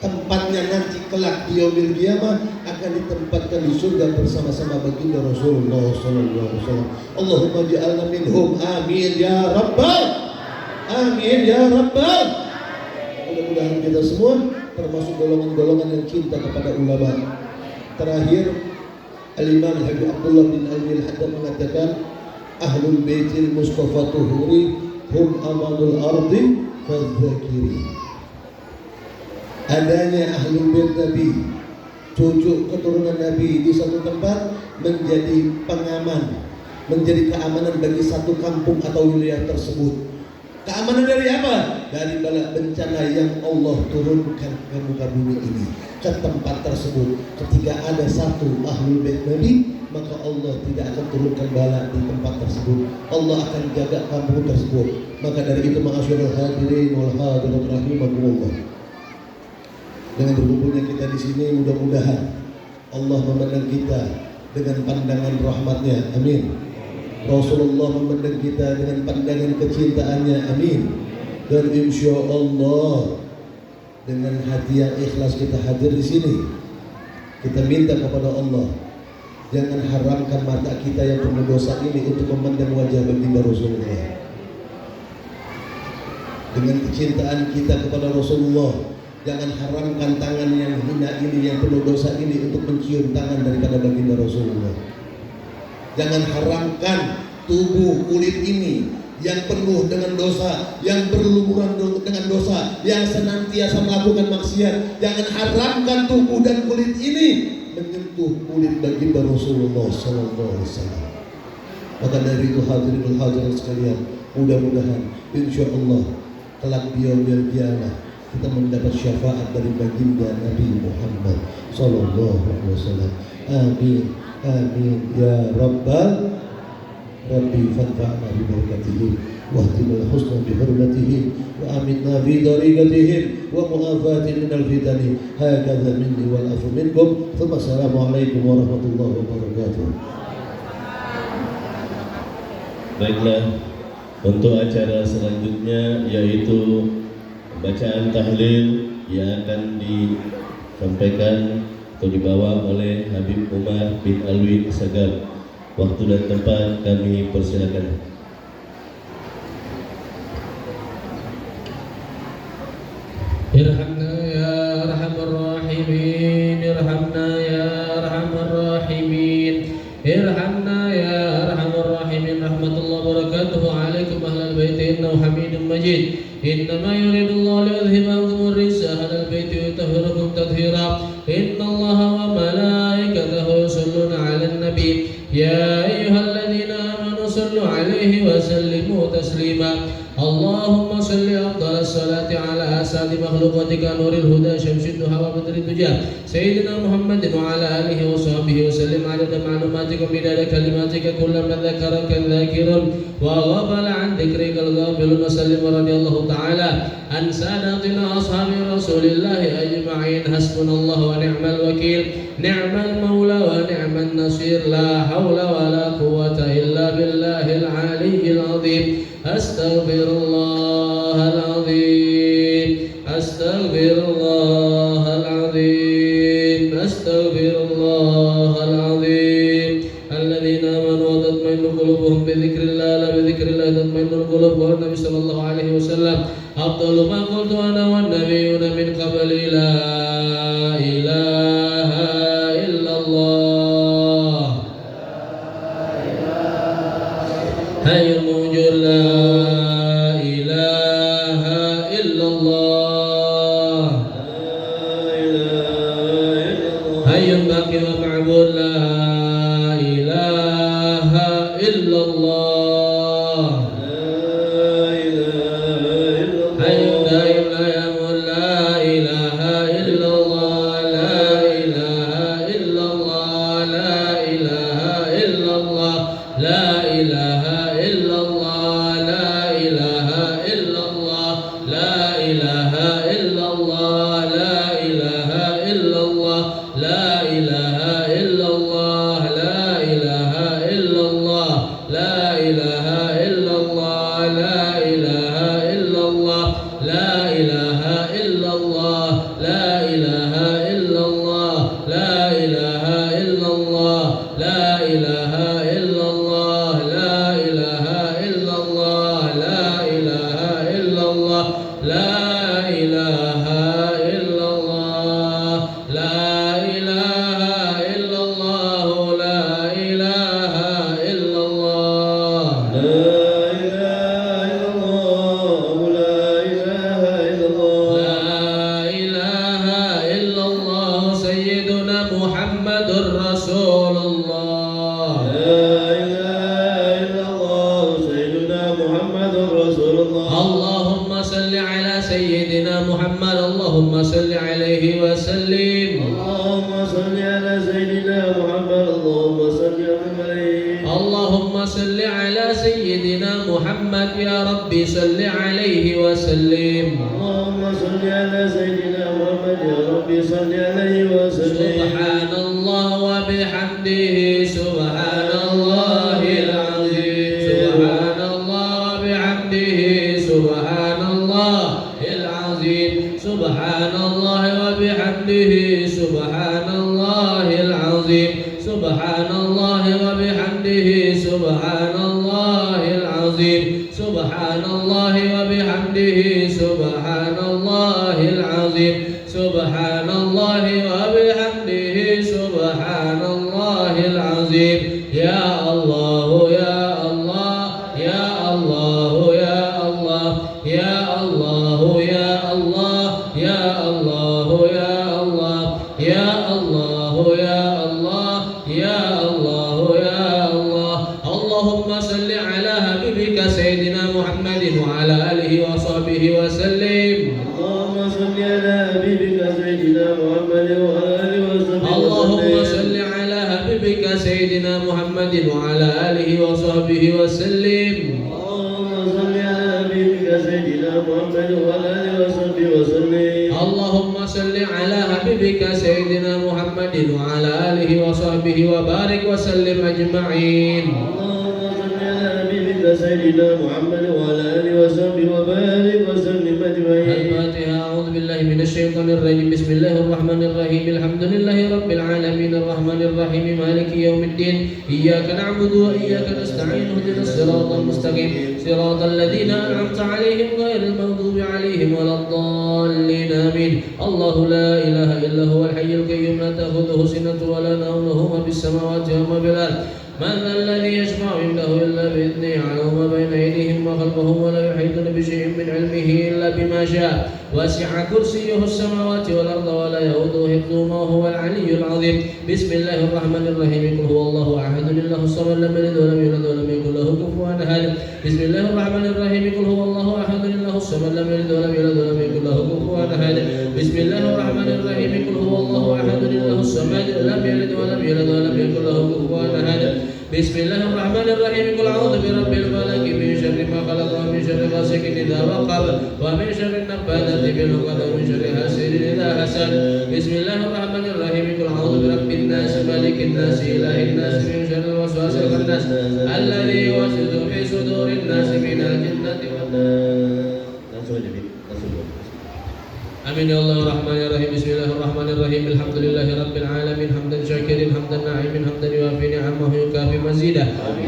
tempatnya nanti kelak di yaumil qiyamah akan ditempatkan di surga bersama-sama baginda Rasulullah sallallahu alaihi wasallam. Allahumma ja'alna minhum, amin ya rabbal Amin ya Rabbal. Mudah-mudahan kita semua termasuk golongan-golongan yang cinta kepada ulama. Terakhir, Al-Imam Habib Abdullah bin Alwi Al-Haddad mengatakan, Ahlul Baitil Mustafa Tuhuri hum amanul ardi fadzakiri. Adanya Ahlul Bait Nabi, cucu keturunan Nabi di satu tempat menjadi pengaman, menjadi keamanan bagi satu kampung atau wilayah tersebut. Keamanan dari apa? Dari bala bencana yang Allah turunkan ke muka bumi ini, ke tempat tersebut. Ketika ada satu Ahlul Bait Nabi, maka Allah tidak akan turunkan bala di tempat tersebut. Allah akan jaga kampung tersebut. Maka dari itu, ma'asyiral hadirin wal hadirat rahimakumullah, dengan berkumpulnya kita di sini, mudah-mudahan Allah memandang kita dengan pandangan rahmatnya. Amin. Rasulullah memandang kita dengan pandangan kecintaannya. Amin. Dan insya Allah dengan hati yang ikhlas kita hadir di sini, kita minta kepada Allah, jangan haramkan mata kita yang penuh dosa ini untuk memandang wajah baginda Rasulullah. Dengan kecintaan kita kepada Rasulullah, jangan haramkan tangan yang hina ini, yang penuh dosa ini, untuk mencium tangan daripada baginda Rasulullah. Jangan haramkan tubuh kulit ini yang penuh dengan dosa, yang berlumuran dengan dosa, yang senantiasa melakukan maksiat. Jangan haramkan tubuh dan kulit ini menyentuh kulit baginda Rasulullah sallallahu alaihi wasallam. Maka dari itu, hadirin hadirat sekalian, mudah-mudahan insyaallah kelak yaumil qiyamah kita mendapat syafaat dari baginda Nabi Muhammad sallallahu alaihi wasallam. Amin. Amin ya Rabbal. Rabbi fadfa'na bi barakatihim wahdina al-husna bi hurmatihim wa aminna fi tariqatihim wa mu'afatin min al-fitani. Hakadha minni wal afu minkum. Assalamualaikum warahmatullahi wabarakatuh. Baiklah, untuk acara selanjutnya yaitu bacaan tahlil yang akan disampaikan atau dibawa oleh Habib Umar bin Alwi Sagar. Waktu dan tempat kami persilakan. Irhamna ya arhamar rahimin, irhamna ya arhamar rahimin, irhamna ya arhamar rahimin. Rahmatullahi wabarakatuh alaikum ahlal bait, innahu hamidum majid. Innama yuridullahu liyudhhiba ankum ar-rijsa ahlal bait wa yutahhirakum tathhira. Innallaha wa malaikatahu yusalluna 'alan nabi. Ya ayyuhalladzina amanu sallu 'alaihi wa sallimu taslima. Allahumma salli afdhalas salati ala asadi makhluqatika nuril huda syamsid duha wa badrid duja sayyidina Muhammadin wa ala alihi wa sahbihi wa sallim adada ma'lumatika bidada kalimatika kullama dzakaraka dzakirun wa ghafala an dzikrikal ghafilun. Wa sallim radhiyallahu ta'ala an sadatina ashabi rasulillahi ajma'in. Hasbunallahu wa ni'mal wakil, ni'mal maula wa ni'man nasir. La hawla wa la quwwata illa billahil aliyyil azim. Astaghfirullahaladzim, astaghfirullahaladzim, astaghfirullahaladzim. Alladzina amanu wa tatma'innu qulubuhum bi dzikrillah, la bi dzikrillah tatma'innul qulub. Wa Nabi sallallahu alaihi wasallam, afdalu ma qultu ana wan nabiyyuna min qabli, la ilaha illallah. Hayyul mawjud, la ilaha illallah. Hayyul baqi wa ma'bud, la ilaha illallah. Hayyul qayyum la yamut, la ilaha illallah. La ilaha illallah, la ilaha illallah, la ilaha illallah, la ilaha illallah, la ilaha illallah, la ilaha illallah, la ilaha illallah, la ilaha illallah, la ilaha illallah, la ilaha illallah, la ilaha illallah, la ilaha illallah, la ilaha illallah, la ilaha illallah, la ilaha illallah, la ilaha illallah. لا إله إلا الله لا إله إلا الله لا إله إلا الله لا إله إلا الله لا إله إلا الله لا إله إلا الله سيدنا محمد رسول الله لا إله إلا الله سيدنا محمد رسول الله اللهم صل على سيدنا محمد اللهم صل عليه وسلم اللهم صل على سيدنا محمد اللهم صل عليه اللهم صل على سيدنا محمد يا ربي صل عليه وسلم اللهم صل على سيدنا محمد يا ربي صل عليه وسلم سبحان الله وبحمده سبحان الله العظيم سبحان الله وبحمده سبحان الله العظيم سبحان الله وبحمده سبحان الله العظيم سبحان الله وبحمده سبحان الله العظيم سبحان الله وبحمده سبحان الله العظيم سبحان الله وبحمده سبحان الله العظيم يا الله يا الله يا الله يا الله يا الله يا الله يا الله يا الله يا الله يا الله يا الله يا الله اللهم صل على حبيبك سيدنا محمد وعلى آله وصحبه وسلم اللهم صل على حبيبك سيدنا محمد وعلى آله وصحبه اللهم وسلم صل على حبيبك سيدنا محمد وعلى آله وصحبه وسلم اللهم صل على حبيبك سيدنا محمد وعلى آله وصحبه وسلم اللهم صل على حبيبك سيدنا محمد وعلى آله وصحبه وبارك وسلم أجمعين اللهم صل على حبيبك سيدنا محمد وعلى آله وصحبه وبارك وسلم أجمعين الفاتحة أعوذ بالله من الشيطان الرجيم بسم الله الرحمن الرحيم الحمد لله رب العالمين الرحمن الرحيم مالك يوم الدين إياك نعبد وإياك نستعين اهدنا الصراط المستقيم صراط الذين أنعمت عليهم غير المغضوب عليهم ولا الضالين آمين الله لا إله إلا هو الحي القيوم لا تأخذه سنة ولا نوم له ما في السماوات وما في الأرض من ذا الذي يشفع عنده إلا بإذنه يعلم ما بين أيديهم وخلفهم ولا يحيطون بشيء من علمه إلا بما شاء وسع كرسيه السماوات والأرض ولا يؤوده حفظهما وهو العلي العظيم بسم الله الرحمن الرحيم قل هو الله أحد الله الصمد لم يلد ولم يولد ولم يكن له كفوا أحد بسم الله الرحمن الرحيم قل هو الله أحد الله الصمد لم يلد ولم يولد ولم يكن له كفوا أحد بسم الله الرحمن الرحيم قل هو الله أحد الله الصمد لم يلد ولم يولد ولم يكن له كفوا أحد بسم الله الرحمن الرحيم قل أعوذ برب الفلق من شر ما خلق ومن شر غاسق إذا وقب ومن شر النفاثات في العقد ومن شر حاسد إذا حسد بسم الله الرحمن الرحيم قل أعوذ برب الناس مالك الناس إله الناس من شر الوسواس الخناس الذي يوسوس في صدور الناس من الجنة والناس. Langsung aja, Bib. Langsung. آمين يا الله الرحمن الرحيم بسم الله الرحمن الرحيم الحمد لله رب العالمين حمدا شاكرا حمدا ناعما حمدا يوافي نعمه ويكافي مزيدا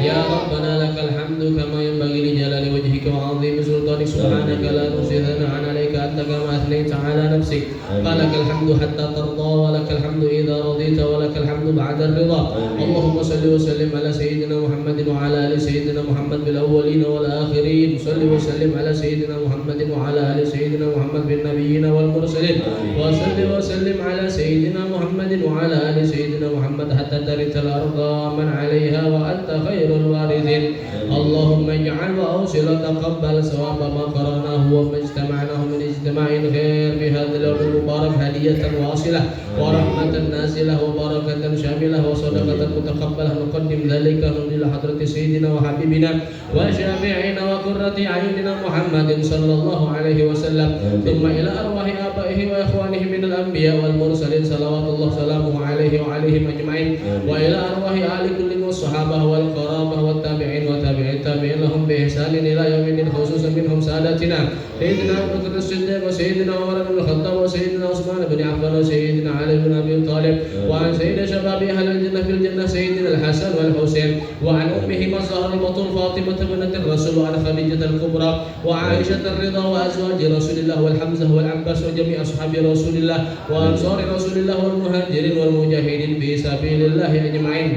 يا ربنا لك الحمد كما ينبغي لجلال وجهك وعظيم سلطانك سبحانك لا نحصي ثناء عليك أنت كما أثنيت على نفسك فلك الحمد حتى ترضى ولك الحمد إذا رضيت ولك الحمد بعد الرضا اللهم صل وسلم على سيدنا محمد وعلى آل سيدنا محمد بالأولين والآخرين صل وسلم على سيدنا محمد وعلى آل سيدنا محمد بالنبيين والمرسلين وصل وسلم على سيدنا محمد وعلى آل سيدنا محمد حتى ترث الأرض من عليها وأنت خير الوارثين اللهم اجعل وأوصل وتقبل ثواب ما قرأناه وما اجتمعناه من اجتماع خير في هذا اليوم المبارك هدية واصلة ورحمة نازلة وبركة شاملة وصدقة متقبلة نقدم ذلك إلى حضرة سيدنا وحبيبنا وشافعنا وقرة أعيننا محمد صلى الله عليه وسلم ثم إلى أرواح آبائه وإخوانه من الأنبياء والمرسلين صلوات الله سلامه عليه وعليهم أجمعين وإلى أرواح آل كل والصحابة والقرابة والتابعين وتابعي التابعين لهم بإحسان إلى يوم الدين خصوصا منهم سادتنا سيدنا أبو بكر الصديق وسيدنا عمر بن الخطاب وسيدنا عثمان بن عفان وسيدنا علي بن أبي طالب وعن سيد شباب أهل الجنة في الجنة سيدنا الحسن والحسين وعن أمهما الزهراء البطول فاطمة بنت الرسول وعن خديجة الكبرى وعائشة الرضا وأزواج رسول الله والحمزة والعباس وجميع أصحاب رسول الله وأنصار رسول الله والمهاجرين والمجاهدين في سبيل الله أجمعين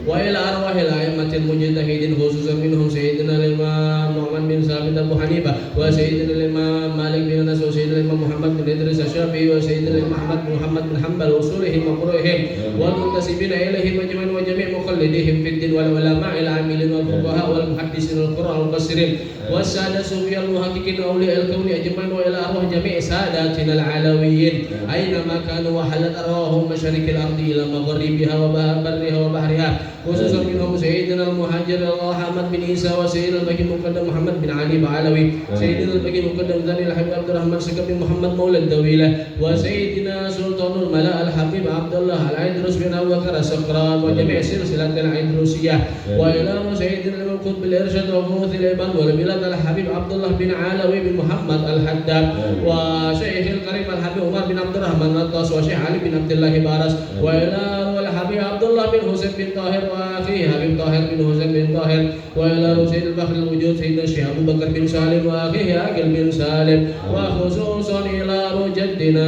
وإلى أرواح الأئمة المجتهدين خصوصا منهم سيدنا الإمام محمد بن ثابت أبو حنيفة وسيدنا الإمام مالك بن أنس وسيدنا الإمام محمد بن إدريس الشافعي وسيدنا الإمام أحمد بن محمد بن حنبل وصولهم وقروئهم والمنتسبين إليهم أجمعين وجميع مقلديهم في الدين والعلماء العاملين والفقهاء والمحدثين والقراء والمفسرين والسادة الصوفية المحققين أولياء الكون أجمعين وإلى أرواح جميع ساداتنا العلويين أينما كانوا وحلت أرواحهم مشارق الأرض إلى مغربها وبرها وبحرها خصوصا منهم سيدنا المهاجر أحمد بن عيسى وسيدنا الباقي المقدم محمد بن علي بعلوي سيدنا الباقي المقدم ذاني الحبيب عبد الرحمن سكب بن محمد مولى الدويلة وسيدنا سلطان الملاء الحبيب عبد الله العيدروس بن أبو بكر السقراط وجميع سلسلة العيدروسية وإلى سيدنا القطب الإرشاد وغوث الإبان والبلاد الحبيب عبد الله بن علوي بن محمد الحداد وشيخ الكريم الحبيب عمر بن عبد الرحمن الطاس وشيخ علي بن عبد الله بارس وإلى الحبيب عبد الله بن حسين بن طاهر وأخيه حبيب طاهر بن حسين بن طاهر وإلى سيد البحر الوجود سيدنا الشيخ أبو بكر بن سالم وأخيه عاقل بن سالم وخصوصا إلى جدنا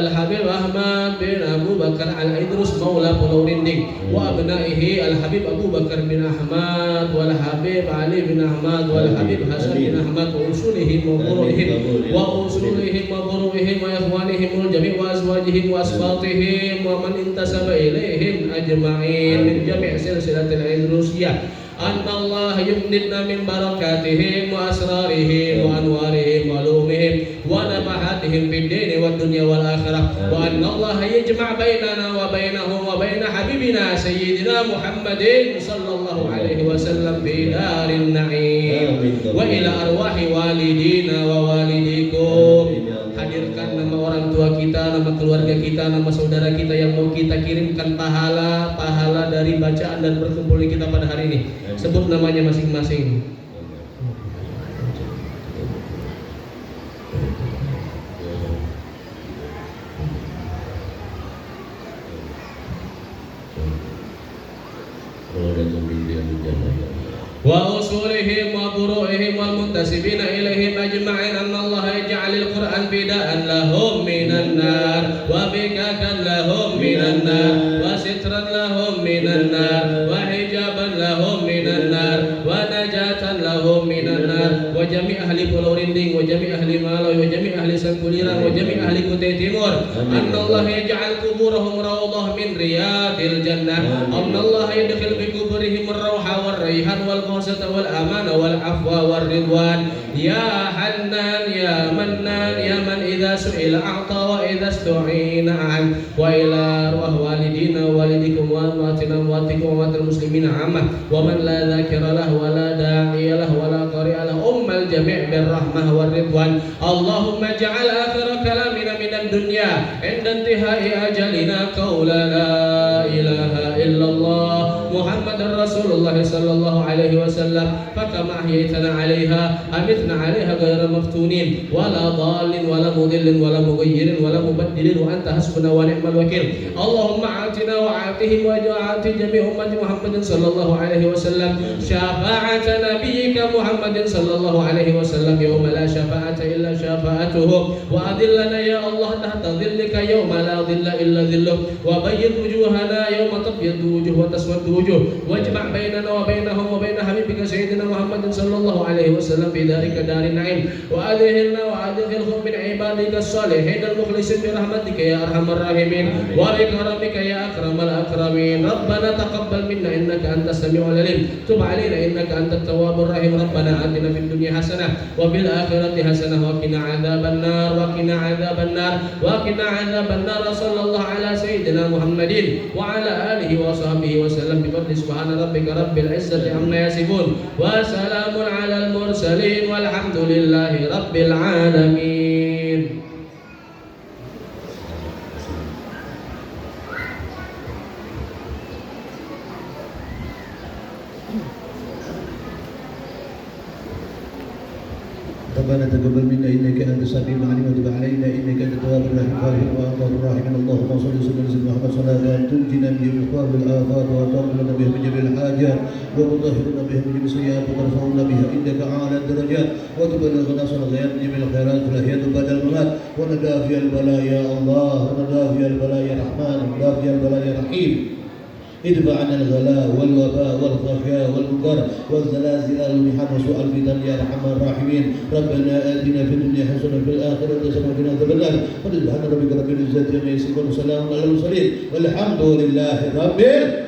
الحبيب أحمد بن أبو بكر العيدروس مولى بلو رندing وأبنائه الحبيب أبو بكر بن أحمد والحبيب علي بن أحمد والحبيب حسن بن أحمد وأصولهم وفروعهم وإخوانهم الجميع وأزواجهم وأسباطهم ومن انتسب إليهم أجمعين من جميع سلسلة العيدروسية أن الله يمددنا من بركاتهم وأسرارهم وأنوارهم وعلومهم ونفحاتهم في الدين والدنيا والآخرة وأن الله يجمع بيننا وبينهم وبين حبيبنا سيدنا محمد صلى الله عليه وسلم في دار النعيم وإلى أرواح والدينا ووالديكم. Hadirkan nama orang tua kita, nama keluarga kita, nama saudara kita yang mau kita kirimkan pahala dari bacaan dan berkumpulnya kita pada hari ini. Sebut namanya masing-masing. وأصولهم وفروعهم والمنتسبين إليهم أجمعين أن الله يجعل القرآن فداء لهم من النار وفكاكا لهم من النار وسترا لهم من النار وحجابا لهم من النار ونجاة لهم من النار وجميع أهل Pulau Rinding وجميع أهل Malawi وجميع أهل Sangkuliran وجميع أهل Kutai Timur أن الله يجعل قبورهم روضة من رياض الجنة أن الله يدخل في قبورهم الروح والريحان والقوسة والأمان والعفو والرضوان يا حنان يا منان يا من إذا سئل أعطى وإذا استعين عن وإلى أرواح والدينا ووالديكم وأمواتنا وأمواتكم وأموات المسلمين عامة ومن لا ذاكر له ولا داعي له ولا قارئ له الجميع بالرحمة والرضوان اللهم اجعل آخر كلامنا من الدنيا عند انتهاء أجلنا قول لا إله إلا الله محمد رسول الله صلى الله عليه وسلم فكما أحييتنا عليها أمتنا عليها غير مفتونين ولا ضال ولا مضل ولا مغير ولا مبدل وأنت حسبنا ونعم الوكيل اللهم أعطنا وأعطهم وأعط جميع أمة محمد صلى الله عليه وسلم شفاعة نبيك محمد صلى الله عليه وسلم يوم لا شفاعة إلا شفاعته وأذلنا يا الله تحت ظلك يوم لا ظل إلا ظله وبيض وجوهنا يوم تبيض وجوه وتسود وجوه واجمع بيننا وبينهم وبين حبيبك سيدنا محمد صلى الله عليه وسلم في ذلك دار النعيم وأدخلنا وأدخلهم من عبادك الصالحين المخلصين برحمتك يا أرحم الراحمين وبكرمك يا أكرم الأكرمين ربنا تقبل منا إنك أنت السميع العليم تب علينا إنك أنت التواب الرحيم ربنا آتنا في الدنيا حسنة وفي الآخرة حسنة وقنا عذاب النار وقنا عذاب النار وقنا عذاب النار صلى الله على سيدنا محمد وعلى آله وصحبه وسلم بفضل سبحان ربك رب العزة عما يصفون وسلام على المرسلين والحمد لله رب العالمين. ربنا تقبل منا إنك أنت السميع العليم وتب علينا إنك أنت التواب الرحيم فاغفر وأنت الراحمين اللهم صل وسلم على سيدنا محمد صلاة تنجينا من جميع الأخبار والآفات وتغفرنا بها من جميع الحاجات وتطهرنا بها من جميع السيئات وترفعنا بها عندك أعلى الدرجات وتبلغنا صلاة من جميع الخيرات في الأحياء بعد الممات وندافع البلاء يا الله وندافع البلاء يا رحمن وندافع البلاء يا رحيم ادفع عنا الغلاء والوباء والخفياء والمنكر والزلازل والمحن وسوء الفتن يا ارحم الراحمين ربنا اتنا في الدنيا حسنه وفي الاخره حسنه وقنا عذاب النار سبحان ربك رب العزه عما يصفون وسلام على المرسلين والحمد لله رب العالمين.